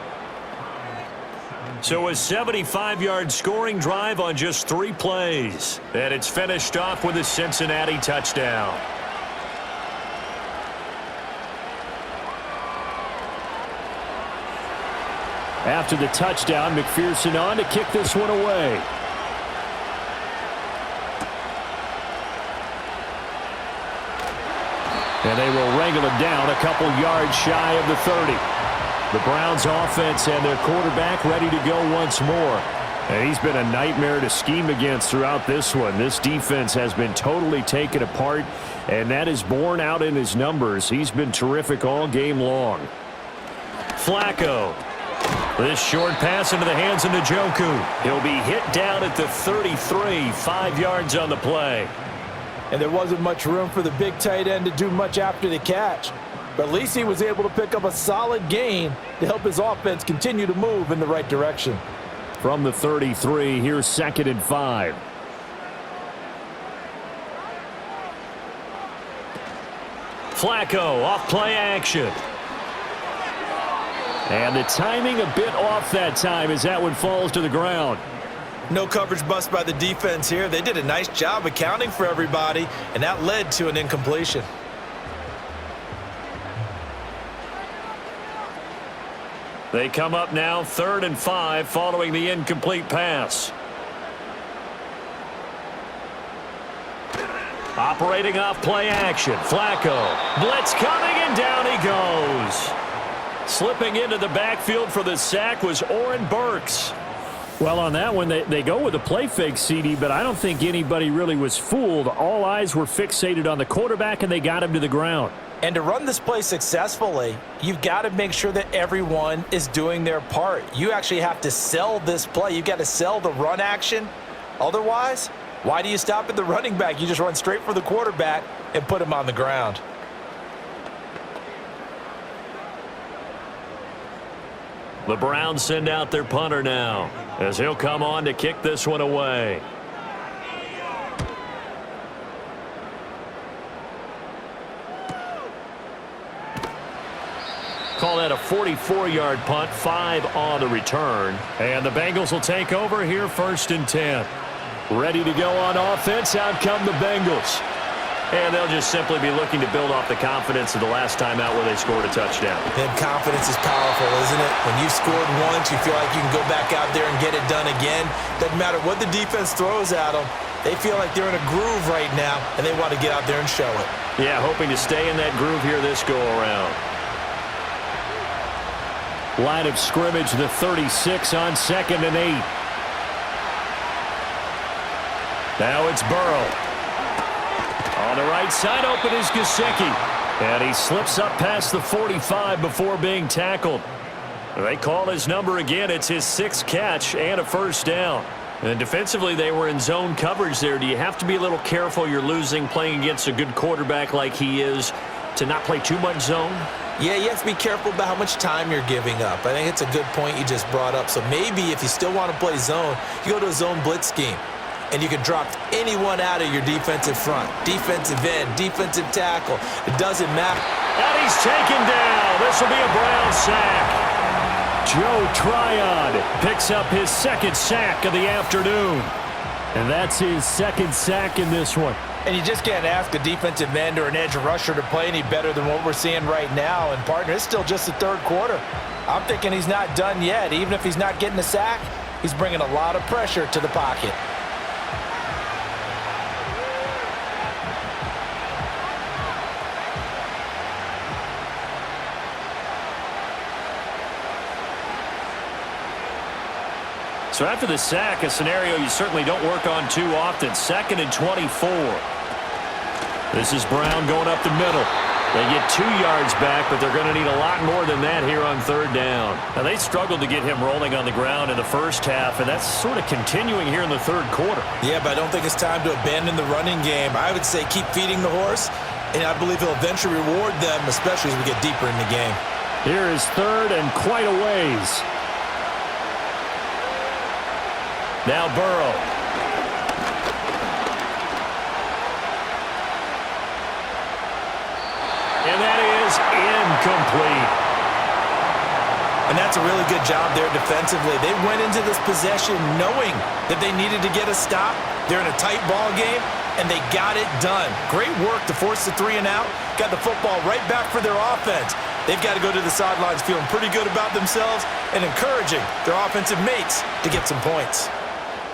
So a 75-yard scoring drive on just 3 plays, and it's finished off with a Cincinnati touchdown. After the touchdown, McPherson on to kick this one away. And they will wrangle it down a couple yards shy of the 30. The Browns offense and their quarterback ready to go once more. And he's been a nightmare to scheme against throughout this one. This defense has been totally taken apart, and that is borne out in his numbers. He's been terrific all game long. Flacco. This short pass into the hands of Njoku. He'll be hit down at the 33, 5 yards on the play. And there wasn't much room for the big tight end to do much after the catch. But at least he was able to pick up a solid gain to help his offense continue to move in the right direction. From the 33, here's 2nd and 5. Flacco off play action. And the timing a bit off that time as that one falls to the ground. No coverage bust by the defense here. They did a nice job accounting for everybody, and that led to an incompletion. They come up now 3rd and 5 following the incomplete pass. Operating off play action. Flacco. Blitz coming, and down he goes. Slipping into the backfield for the sack was Oren Burks. Well, on that one, they go with a play fake, CD, but I don't think anybody really was fooled. All eyes were fixated on the quarterback, and they got him to the ground. And to run this play successfully, you've got to make sure that everyone is doing their part. You actually have to sell this play. You've got to sell the run action. Otherwise, why do you stop at the running back? You just run straight for the quarterback and put him on the ground. The Browns send out their punter now, as he'll come on to kick this one away. Call that a 44-yard punt, 5 on the return. And the Bengals will take over here 1st and 10. Ready to go on offense, out come the Bengals. And they'll just simply be looking to build off the confidence of the last time out where they scored a touchdown. And confidence is powerful, isn't it? When you've scored once, you feel like you can go back out there and get it done again. Doesn't matter what the defense throws at them. They feel like they're in a groove right now, and they want to get out there and show it. Yeah, hoping to stay in that groove here this go-around. Line of scrimmage, the 36 on 2nd and 8. Now it's Burrow. On the right side, open is Gesicki. And he slips up past the 45 before being tackled. They call his number again. It's his 6th catch and a 1st down. And defensively, they were in zone coverage there. Do you have to be a little careful? You're losing playing against a good quarterback like he is to not play too much zone? Yeah, you have to be careful about how much time you're giving up. I think it's a good point you just brought up. So maybe if you still want to play zone, you go to a zone blitz scheme. And you can drop anyone out of your defensive front. Defensive end, defensive tackle. It doesn't matter. And he's taken down. This will be a Brown sack. Joe Tryon picks up his 2nd sack of the afternoon. And that's his 2nd sack in this one. And you just can't ask a defensive end or an edge rusher to play any better than what we're seeing right now. And, partner, it's still just the 3rd quarter. I'm thinking he's not done yet. Even if he's not getting a sack, he's bringing a lot of pressure to the pocket. So after the sack, a scenario you certainly don't work on too often. 2nd and 24. This is Brown going up the middle. They get 2 yards back, but they're going to need a lot more than that here on third down. Now, they struggled to get him rolling on the ground in the first half, and that's sort of continuing here in the third quarter. Yeah, but I don't think it's time to abandon the running game. I would say keep feeding the horse, and I believe he'll eventually reward them, especially as we get deeper in the game. Here is third and quite a ways. Now Burrow. And that is incomplete. And that's a really good job there defensively. They went into this possession knowing that they needed to get a stop. They're in a tight ball game, and they got it done. Great work to force the 3 and out. Got the football right back for their offense. They've got to go to the sidelines feeling pretty good about themselves and encouraging their offensive mates to get some points.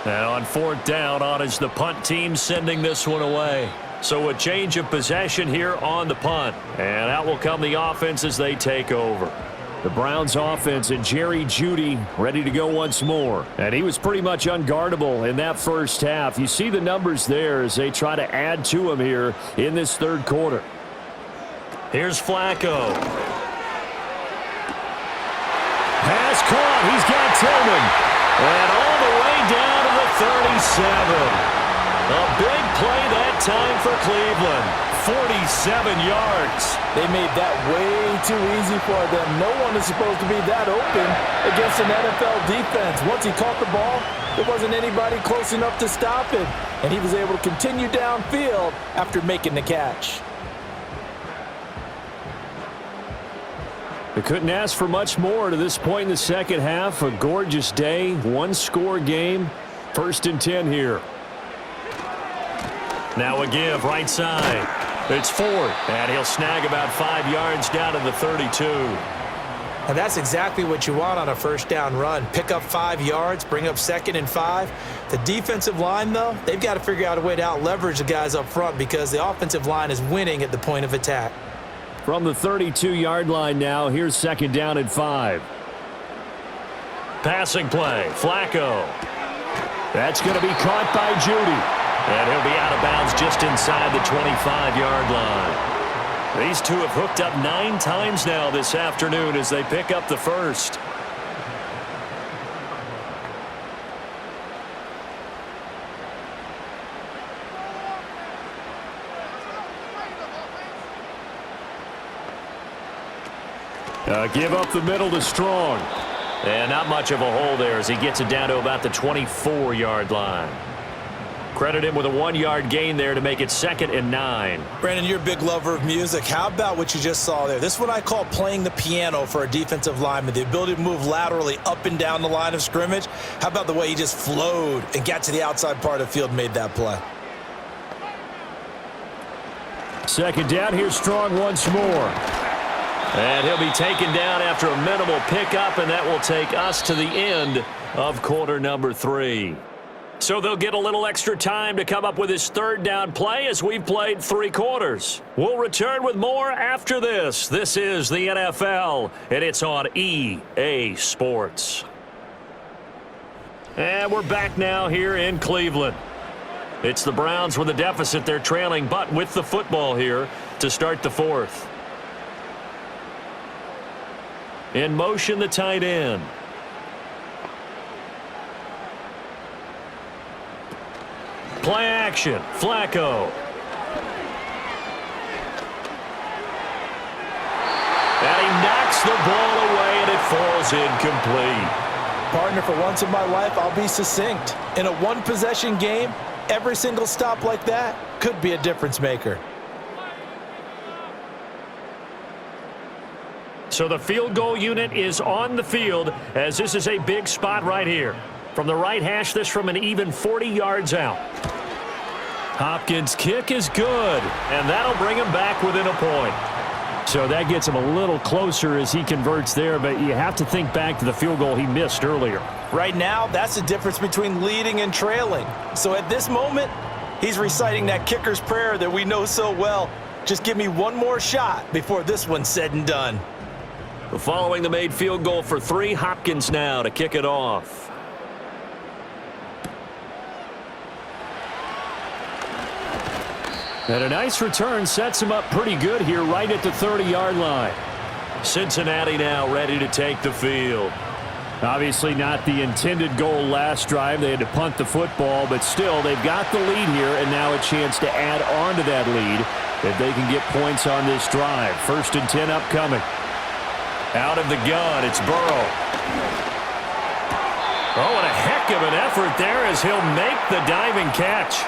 And on fourth down, on is the punt team sending this one away. So a change of possession here on the punt. And out will come the offense as they take over. The Browns offense and Jerry Jeudy ready to go once more. And he was pretty much unguardable in that first half. You see the numbers there as they try to add to him here in this third quarter. Here's Flacco. Pass caught. He's got Tillman. And all the way down to the 37. A big play that time for Cleveland. 47 yards. They made that way too easy for them. No one is supposed to be that open against an NFL defense. Once he caught the ball, there wasn't anybody close enough to stop him. And he was able to continue downfield after making the catch. They couldn't ask for much more to this point in the second half. A gorgeous day, one-score game. 1st and 10 here. Now a give, right side. It's Ford, and he'll snag about 5 yards down to the 32. And that's exactly what you want on a first down run. Pick up 5 yards, bring up 2nd and 5. The defensive line, though, they've got to figure out a way to out-leverage the guys up front because the offensive line is winning at the point of attack. From the 32-yard line now, here's 2nd down and 5. Passing play, Flacco. That's going to be caught by Jeudy. And he'll be out of bounds just inside the 25-yard line. These two have hooked up 9 times now this afternoon as they pick up the first. Give up the middle to Strong. And not much of a hole there as he gets it down to about the 24-yard line. Credit him with a 1-yard gain there to make it 2nd and 9. Brandon, you're a big lover of music. How about what you just saw there? This is what I call playing the piano for a defensive lineman, the ability to move laterally up and down the line of scrimmage. How about the way he just flowed and got to the outside part of the field and made that play? 2nd down, here's Strong once more. And he'll be taken down after a minimal pickup, and that will take us to the end of quarter number 3. So they'll get a little extra time to come up with his 3rd down play as we've played 3 quarters. We'll return with more after this. This is the NFL, and it's on EA Sports. And we're back now here in Cleveland. It's the Browns with a deficit. They're trailing, but with the football here to start the 4th. In motion, the tight end. Play action, Flacco. And he knocks the ball away, and it falls incomplete. Partner, for once in my life, I'll be succinct. In a one-possession game, every single stop like that could be a difference maker. So the field goal unit is on the field as this is a big spot right here. From the right hash, this from an even 40 yards out. Hopkins' kick is good, and that'll bring him back within a point. So that gets him a little closer as he converts there, but you have to think back to the field goal he missed earlier. Right now, that's the difference between leading and trailing. So at this moment, he's reciting that kicker's prayer that we know so well. Just give me one more shot before this one's said and done. Following the made field goal for 3, Hopkins now to kick it off. And a nice return sets him up pretty good here right at the 30-yard line. Cincinnati now ready to take the field. Obviously not the intended goal last drive. They had to punt the football, but still they've got the lead here and now a chance to add on to that lead if they can get points on this drive. 1st and 10 upcoming. Out of the gun, it's Burrow. Oh, and a heck of an effort there as he'll make the diving catch.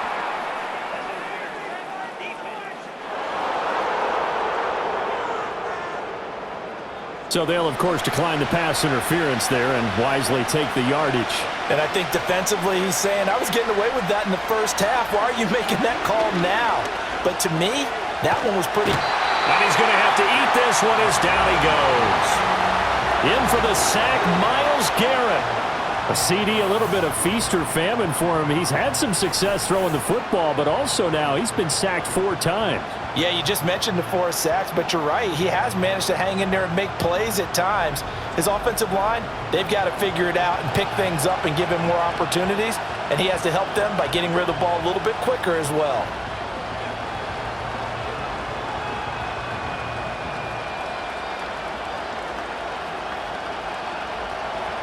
So they'll, of course, decline the pass interference there and wisely take the yardage. And I think defensively he's saying, I was getting away with that in the first half. Why are you making that call now? But to me, that one was pretty. And he's going to have to eat this one as down he goes. In for the sack, Myles Garrett. A CD, a little bit of feast or famine for him. He's had some success throwing the football, but also now he's been sacked 4 times. Yeah, you just mentioned the 4 sacks, but you're right. He has managed to hang in there and make plays at times. His offensive line, they've got to figure it out and pick things up and give him more opportunities, and he has to help them by getting rid of the ball a little bit quicker as well.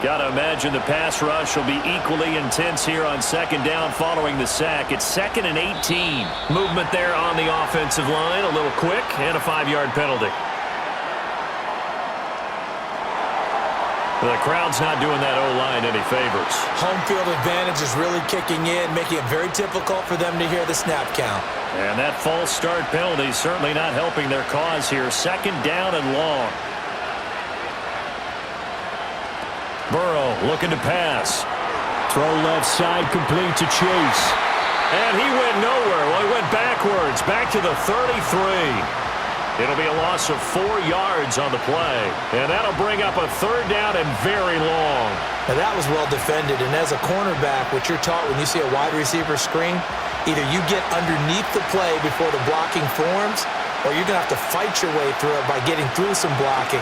Got to imagine the pass rush will be equally intense here on 2nd down following the sack. It's 2nd and 18. Movement there on the offensive line, a little quick, and a 5-yard penalty. The crowd's not doing that O-line any favors. Home field advantage is really kicking in, making it very difficult for them to hear the snap count. And that false start penalty certainly not helping their cause here. 2nd down and long. Burrow looking to pass. Throw left side, complete to Chase. And he went nowhere. Well, he went backwards, back to the 33. It'll be a loss of 4 yards on the play. And that'll bring up a 3rd down and very long. Now that was well defended. And as a cornerback, what you're taught when you see a wide receiver screen, either you get underneath the play before the blocking forms, or you're going to have to fight your way through it by getting through some blocking.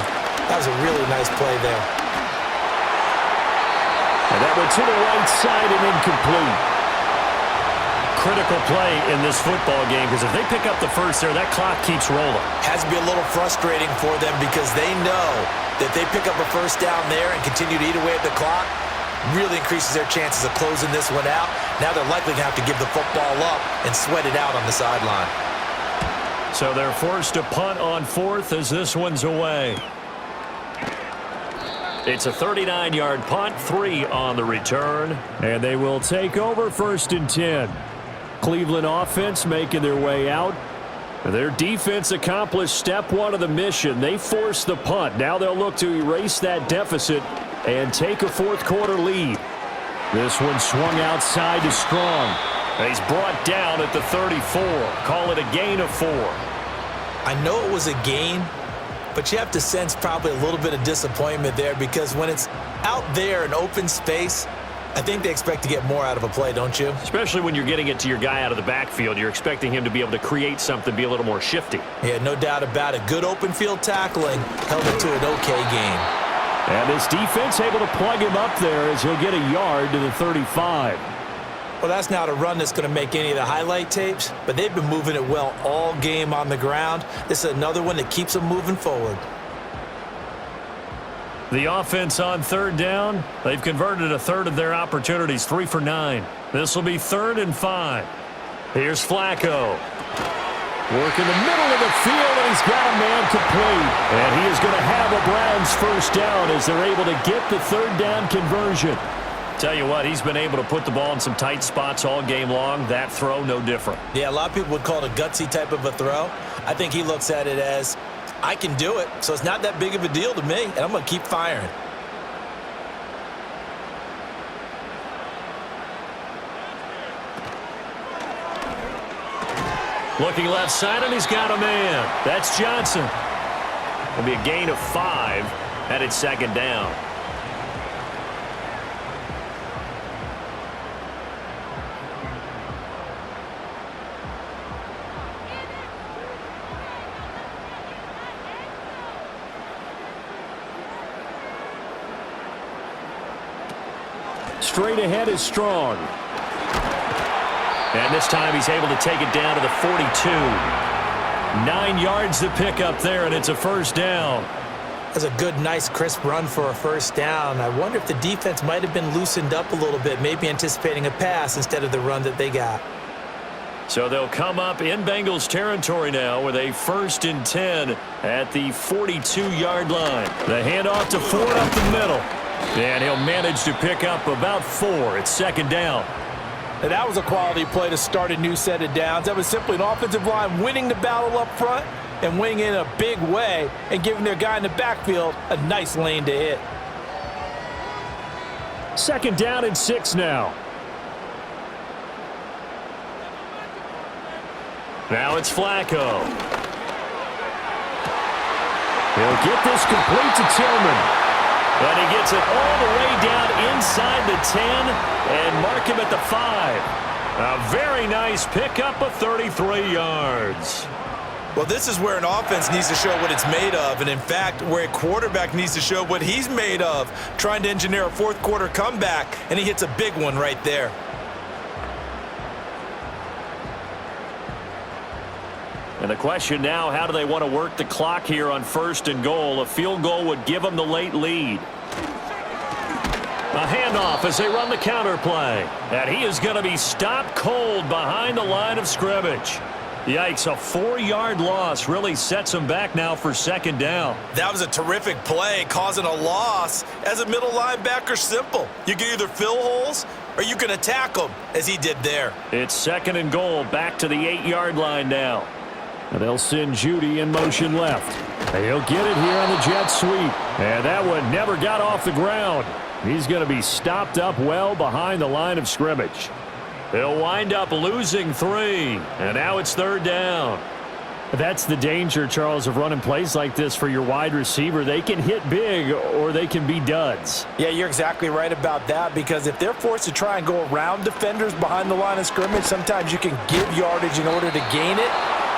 That was a really nice play there. And that went to the right side and incomplete. Critical play in this football game because if they pick up the first there, that clock keeps rolling. Has to be a little frustrating for them because they know that they pick up a first down there and continue to eat away at the clock, really increases their chances of closing this one out. Now they're likely going to have to give the football up and sweat it out on the sideline. So they're forced to punt on 4th as this one's away. It's a 39-yard punt, 3 on the return, and they will take over 1st and 10. Cleveland offense making their way out. Their defense accomplished step 1 of the mission. They forced the punt. Now they'll look to erase that deficit and take a 4th quarter lead. This one swung outside to Strong. He's brought down at the 34. Call it a gain of 4. I know it was a gain, but you have to sense probably a little bit of disappointment there because when it's out there in open space, I think they expect to get more out of a play, don't you? Especially when you're getting it to your guy out of the backfield. You're expecting him to be able to create something, be a little more shifty. Yeah, no doubt about it. Good open field tackling held it to an okay game. And this defense able to plug him up there as he'll get a yard to the 35. Well, that's not a run that's going to make any of the highlight tapes, but they've been moving it well all game on the ground. This is another one that keeps them moving forward. The offense on 3rd down, they've converted a 1/3 of their opportunities, 3 for 9. This will be 3rd and 5. Here's Flacco. Work in the middle of the field, and he's got a man complete. And he is going to have a Browns 1st down as they're able to get the 3rd down conversion. Tell you what, he's been able to put the ball in some tight spots all game long. That throw, no different. Yeah, a lot of people would call it a gutsy type of a throw. I think he looks at it as, I can do it, so it's not that big of a deal to me, and I'm going to keep firing. Looking left side, and he's got a man. That's Johnson. It'll be a gain of 5, and it's 2nd down. Straight ahead is Strong. And this time he's able to take it down to the 42. 9 yards to pick up there, and it's a first down. That's a good, nice, crisp run for a first down. I wonder if the defense might have been loosened up a little bit, maybe anticipating a pass instead of the run that they got. So they'll come up in Bengals territory now with a 1st and 10 at the 42-yard line. The handoff to Ford up the middle. And he'll manage to pick up about 4. It's 2nd down. And that was a quality play to start a new set of downs. That was simply an offensive line winning the battle up front and winning in a big way and giving their guy in the backfield a nice lane to hit. 2nd down and 6 now. Now it's Flacco. He'll get this complete to Tillman. And he gets it all the way down inside the 10 and mark him at the 5. A very nice pickup of 33 yards. Well, this is where an offense needs to show what it's made of, and in fact, where a quarterback needs to show what he's made of, trying to engineer a fourth quarter comeback, and he hits a big one right there. And the question now, how do they want to work the clock here on 1st and goal? A field goal would give them the late lead. A handoff as they run the counter play. And he is going to be stopped cold behind the line of scrimmage. Yikes, a 4-yard loss really sets him back now for 2nd down. That was a terrific play, causing a loss. As a middle linebacker, simple. You can either fill holes or you can attack them, as he did there. It's 2nd and goal, back to the 8-yard line now. And they'll send Judy in motion left. And he'll get it here on the jet sweep. And that one never got off the ground. He's going to be stopped up well behind the line of scrimmage. They'll wind up losing 3. And now it's 3rd down. That's the danger, Charles, of running plays like this for your wide receiver. They can hit big or they can be duds. Yeah, you're exactly right about that, because if they're forced to try and go around defenders behind the line of scrimmage, sometimes you can give yardage in order to gain it.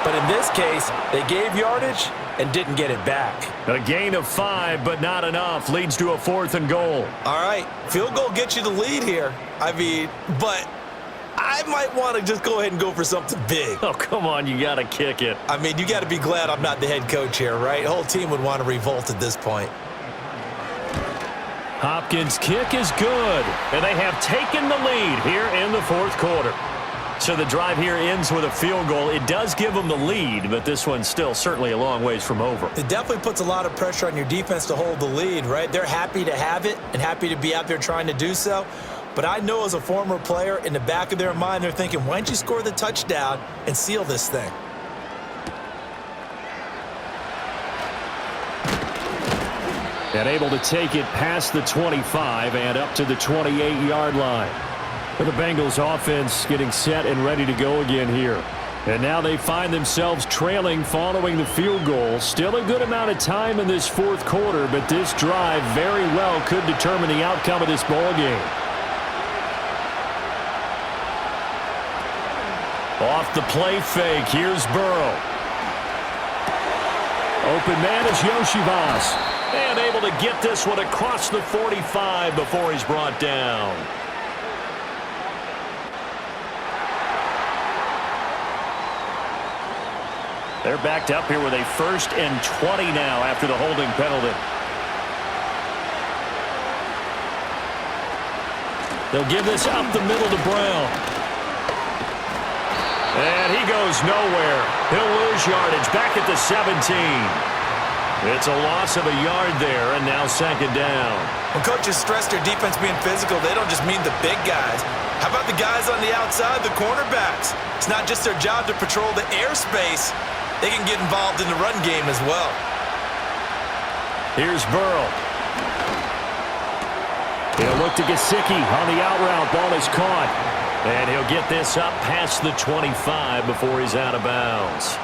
But in this case, they gave yardage and didn't get it back. A gain of 5, but not enough. Leads to a 4th and goal. All right, field goal gets you the lead here. I mean, but I might want to just go ahead and go for something big. Oh, come on, you got to kick it. I mean, you got to be glad I'm not the head coach here, right? The whole team would want to revolt at this point. Hopkins' kick is good, and they have taken the lead here in the 4th quarter. So the drive here ends with a field goal. It does give them the lead, but this one's still certainly a long ways from over. It definitely puts a lot of pressure on your defense to hold the lead, right? They're happy to have it and happy to be out there trying to do so. But I know as a former player, in the back of their mind, they're thinking, why don't you score the touchdown and seal this thing? And able to take it past the 25 and up to the 28-yard line. For the Bengals offense getting set and ready to go again here. And now they find themselves trailing following the field goal. Still a good amount of time in this 4th quarter, but this drive very well could determine the outcome of this ball game. Off the play fake, here's Burrow. Open man is Yoshivas. And able to get this one across the 45 before he's brought down. They're backed up here with a 1st and 20 now after the holding penalty. They'll give this up the middle to Brown. And he goes nowhere. He'll lose yardage back at the 17. It's a loss of a yard there, and now 2nd down. When coaches stress their defense being physical, they don't just mean the big guys. How about the guys on the outside, the cornerbacks? It's not just their job to patrol the airspace. They can get involved in the run game as well. Here's Burrow. He'll look to Gesicki on the out route. Ball is caught. And he'll get this up past the 25 before he's out of bounds.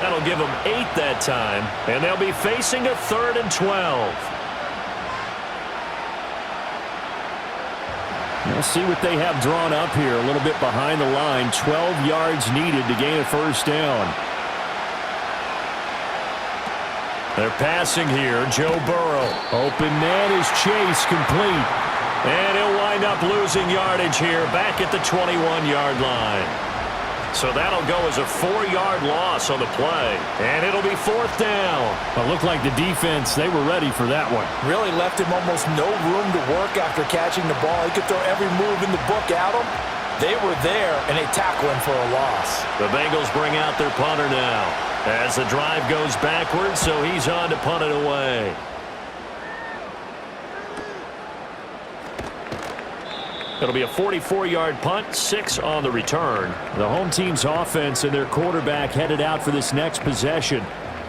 That'll give them 8 that time. And they'll be facing a 3rd and 12. Let's see what they have drawn up here. A little bit behind the line. 12 yards needed to gain a 1st down. They're passing here. Joe Burrow. Open man is Chase, complete. And he'll wind up losing yardage here back at the 21-yard line. So that'll go as a 4-yard loss on the play. And it'll be 4th down. It looked like the defense, they were ready for that one. Really left him almost no room to work after catching the ball. He could throw every move in the book at him. They were there, and they tackle him for a loss. The Bengals bring out their punter now as the drive goes backwards, so he's on to punt it away. It'll be a 44-yard punt, 6 on the return. The home team's offense and their quarterback headed out for this next possession.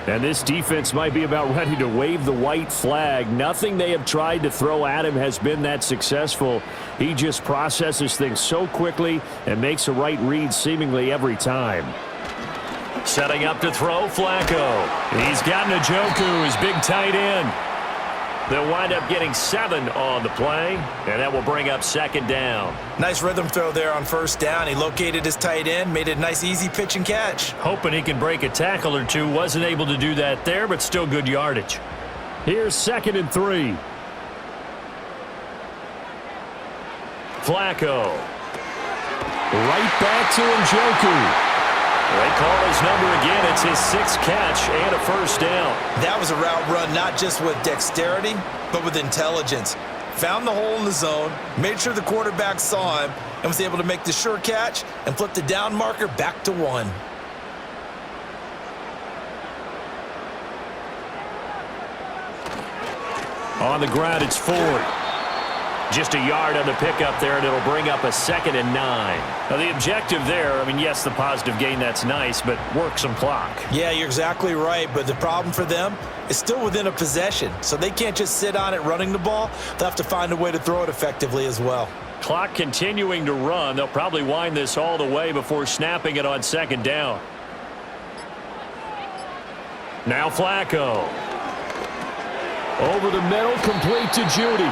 And this defense might be about ready to wave the white flag. Nothing they have tried to throw at him has been that successful. He just processes things so quickly and makes a right read seemingly every time. Setting up to throw, Flacco. He's got Njoku, his big tight end. They'll wind up getting 7 on the play, and that will bring up 2nd down. Nice rhythm throw there on 1st down. He located his tight end, made it a nice, easy pitch and catch. Hoping he can break a tackle or two. Wasn't able to do that there, but still good yardage. Here's 2nd and 3. Flacco. Right back to Njoku. They call his number again. It's his 6th catch and a 1st down. That was a route run not just with dexterity, but with intelligence. Found the hole in the zone, made sure the quarterback saw him, and was able to make the sure catch and flip the down marker back to 1. On the ground, it's Ford. Just a yard on the pickup there, and it'll bring up a 2nd and 9. Now, the objective there, I mean, yes, the positive gain, that's nice, but work some clock. Yeah, you're exactly right, but the problem for them is still within a possession, so they can't just sit on it running the ball. They'll have to find a way to throw it effectively as well. Clock continuing to run. They'll probably wind this all the way before snapping it on 2nd down. Now Flacco. Over the middle, complete to Judy.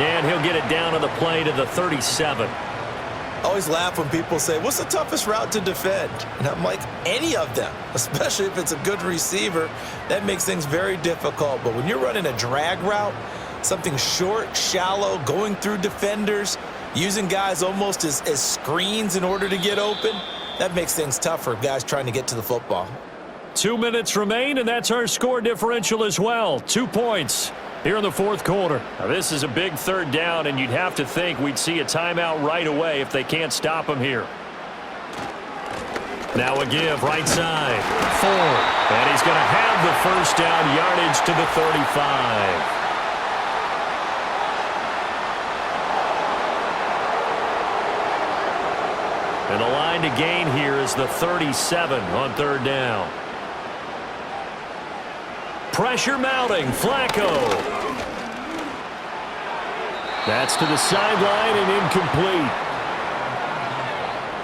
And he'll get it down on the play to the 37. I always laugh when people say, what's the toughest route to defend? And I'm like, any of them, especially if it's a good receiver. That makes things very difficult. But when you're running a drag route, something short, shallow, going through defenders, using guys almost as screens in order to get open, that makes things tough for guys trying to get to the football. 2 minutes remain, and that's our score differential as well. 2 points. Here in the 4th quarter. Now, this is a big 3rd down, and you'd have to think we'd see a timeout right away if they can't stop him here. Now a give, right side. Ford. And he's going to have the 1st down, yardage to the 35. And the line to gain here is the 37 on 3rd down. Pressure mounting. Flacco. That's to the sideline and incomplete.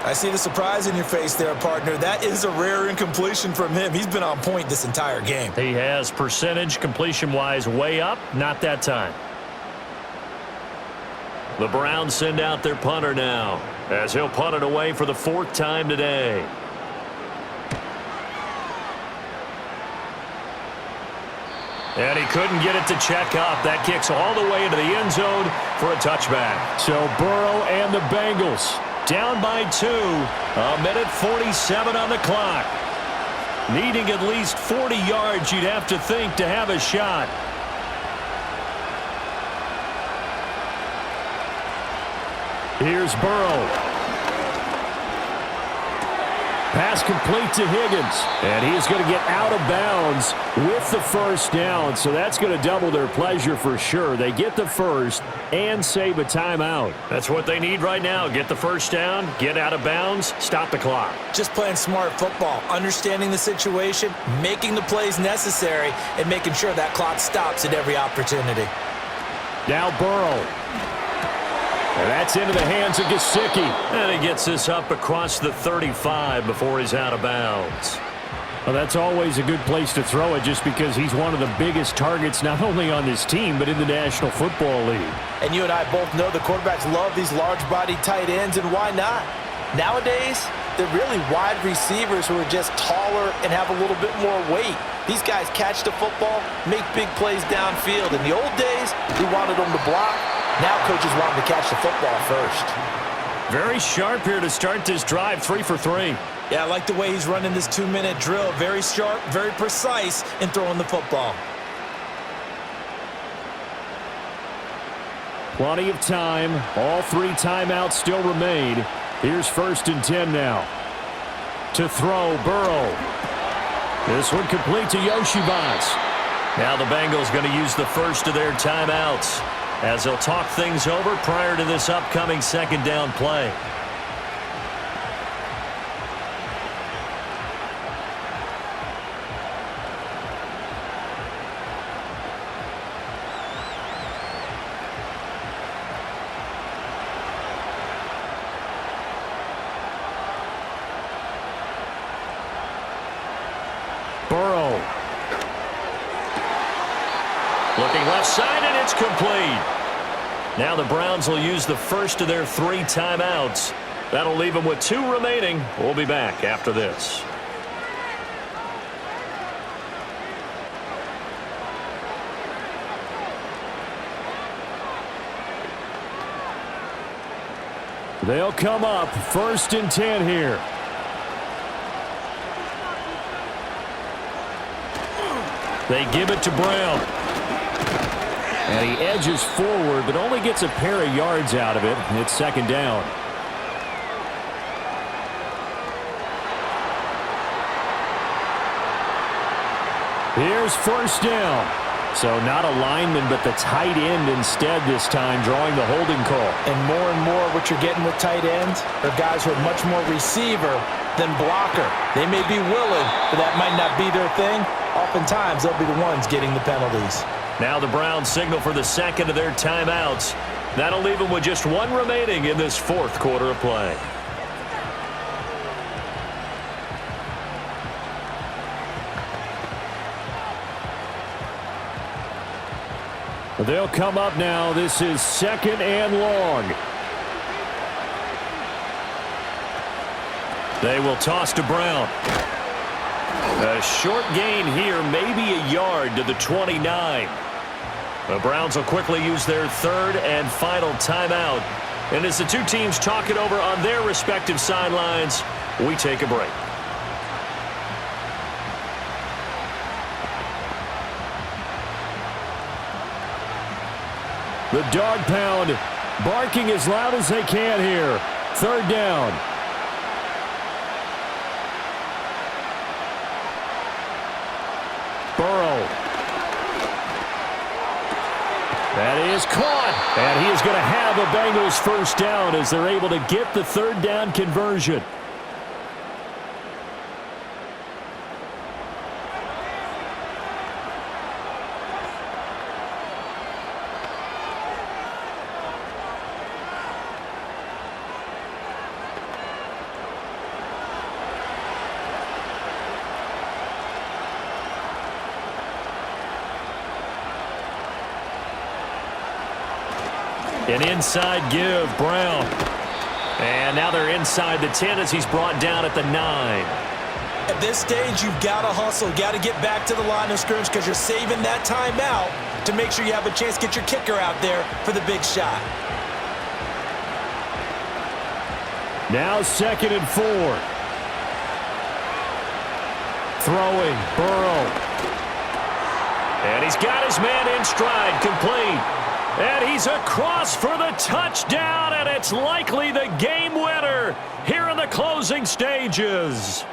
I see the surprise in your face there, partner. That is a rare incompletion from him. He's been on point this entire game. He has percentage completion-wise way up. Not that time. The Browns send out their punter now as he'll punt it away for the 4th time today. And he couldn't get it to check up. That kicks all the way into the end zone for a touchback. So Burrow and the Bengals down by 2. 1:47 on the clock. Needing at least 40 yards, you'd have to think, to have a shot. Here's Burrow. Pass complete to Higgins. And he is going to get out of bounds with the 1st down. So that's going to double their pleasure for sure. They get the 1st and save a timeout. That's what they need right now. Get the 1st down, get out of bounds, stop the clock. Just playing smart football, understanding the situation, making the plays necessary, and making sure that clock stops at every opportunity. Now Burrow. And that's into the hands of Gesicki. And he gets this up across the 35 before he's out of bounds. Well, that's always a good place to throw it just because he's one of the biggest targets not only on this team but in the National Football League. And you and I both know the quarterbacks love these large-bodied tight ends, and why not? Nowadays, they're really wide receivers who are just taller and have a little bit more weight. These guys catch the football, make big plays downfield. In the old days, we wanted them to block. Now coaches want them to catch the football first. Very sharp here to start this drive, 3 for 3. Yeah, I like the way he's running this 2-minute drill. Very sharp, very precise in throwing the football. Plenty of time. All 3 timeouts still remain. Here's 1st and 10 now. To throw, Burrow. This one complete to Yoshibas. Now the Bengals going to use the first of their timeouts as they'll talk things over prior to this upcoming 2nd down play. Burrow. Looking left side, and it's complete. Now the Browns will use the first of their 3 timeouts. That'll leave them with 2 remaining. We'll be back after this. They'll come up 1st and 10 here. They give it to Brown. And he edges forward, but only gets a pair of yards out of it. It's 2nd down. Here's 1st down. So not a lineman, but the tight end instead this time, drawing the holding call. And more what you're getting with tight ends are guys who are much more receiver than blocker. They may be willing, but that might not be their thing. Oftentimes, they'll be the ones getting the penalties. Now the Browns signal for the 2nd of their timeouts. That'll leave them with just 1 remaining in this 4th quarter of play. They'll come up now. This is 2nd and long. They will toss to Brown. A short gain here, maybe a yard to the 29. The Browns will quickly use their 3rd and final timeout. And as the 2 teams talk it over on their respective sidelines, we take a break. The dog pound barking as loud as they can here. 3rd down. Burrow. That is caught. And he is going to have a Bengals 1st down as they're able to get the 3rd down conversion. An inside give, Brown. And now they're inside the 10 as he's brought down at the 9. At this stage, you've got to hustle, got to get back to the line of scrimmage because you're saving that timeout to make sure you have a chance to get your kicker out there for the big shot. Now 2nd and 4. Throwing, Burrow. And he's got his man in stride, complete. And he's across for the touchdown, and it's likely the game winner here in the closing stages.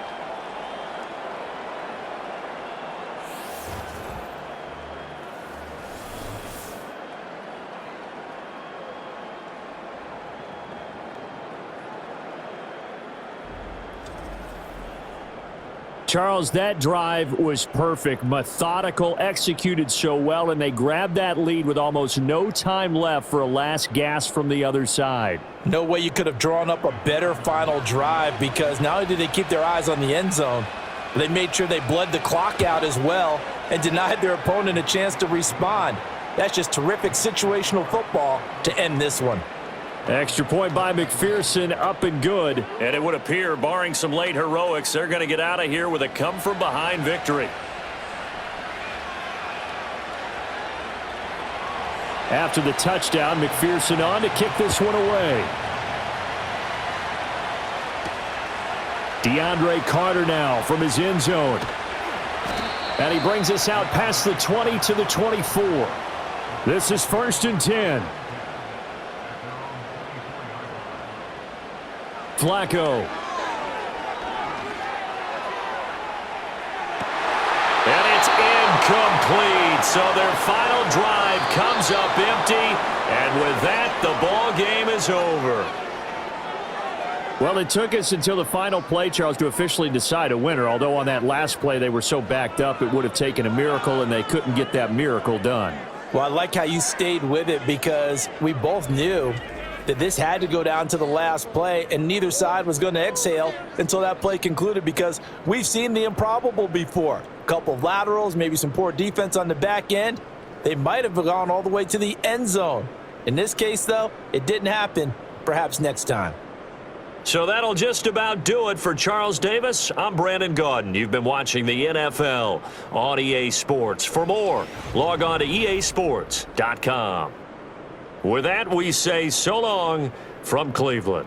Charles, that drive was perfect, methodical, executed so well, and they grabbed that lead with almost no time left for a last gasp from the other side. No way you could have drawn up a better final drive because not only did they keep their eyes on the end zone, they made sure they bled the clock out as well and denied their opponent a chance to respond. That's just terrific situational football to end this one. Extra point by McPherson, up and good. And it would appear, barring some late heroics, they're going to get out of here with a come-from-behind victory. After the touchdown, McPherson on to kick this one away. DeAndre Carter now from his end zone. And he brings us out past the 20 to the 24. This is 1st and 10. Flacco. And it's incomplete. So their final drive comes up empty. And with that, the ball game is over. Well, it took us until the final play, Charles, to officially decide a winner. Although on that last play they were so backed up, it would have taken a miracle, and they couldn't get that miracle done. Well, I like how you stayed with it because we both knew that this had to go down to the last play, and neither side was going to exhale until that play concluded because we've seen the improbable before. A couple of laterals, maybe some poor defense on the back end. They might have gone all the way to the end zone. In this case, though, it didn't happen. Perhaps next time. So that'll just about do it for Charles Davis. I'm Brandon Gaudin. You've been watching the NFL on EA Sports. For more, log on to easports.com. With that, we say so long from Cleveland.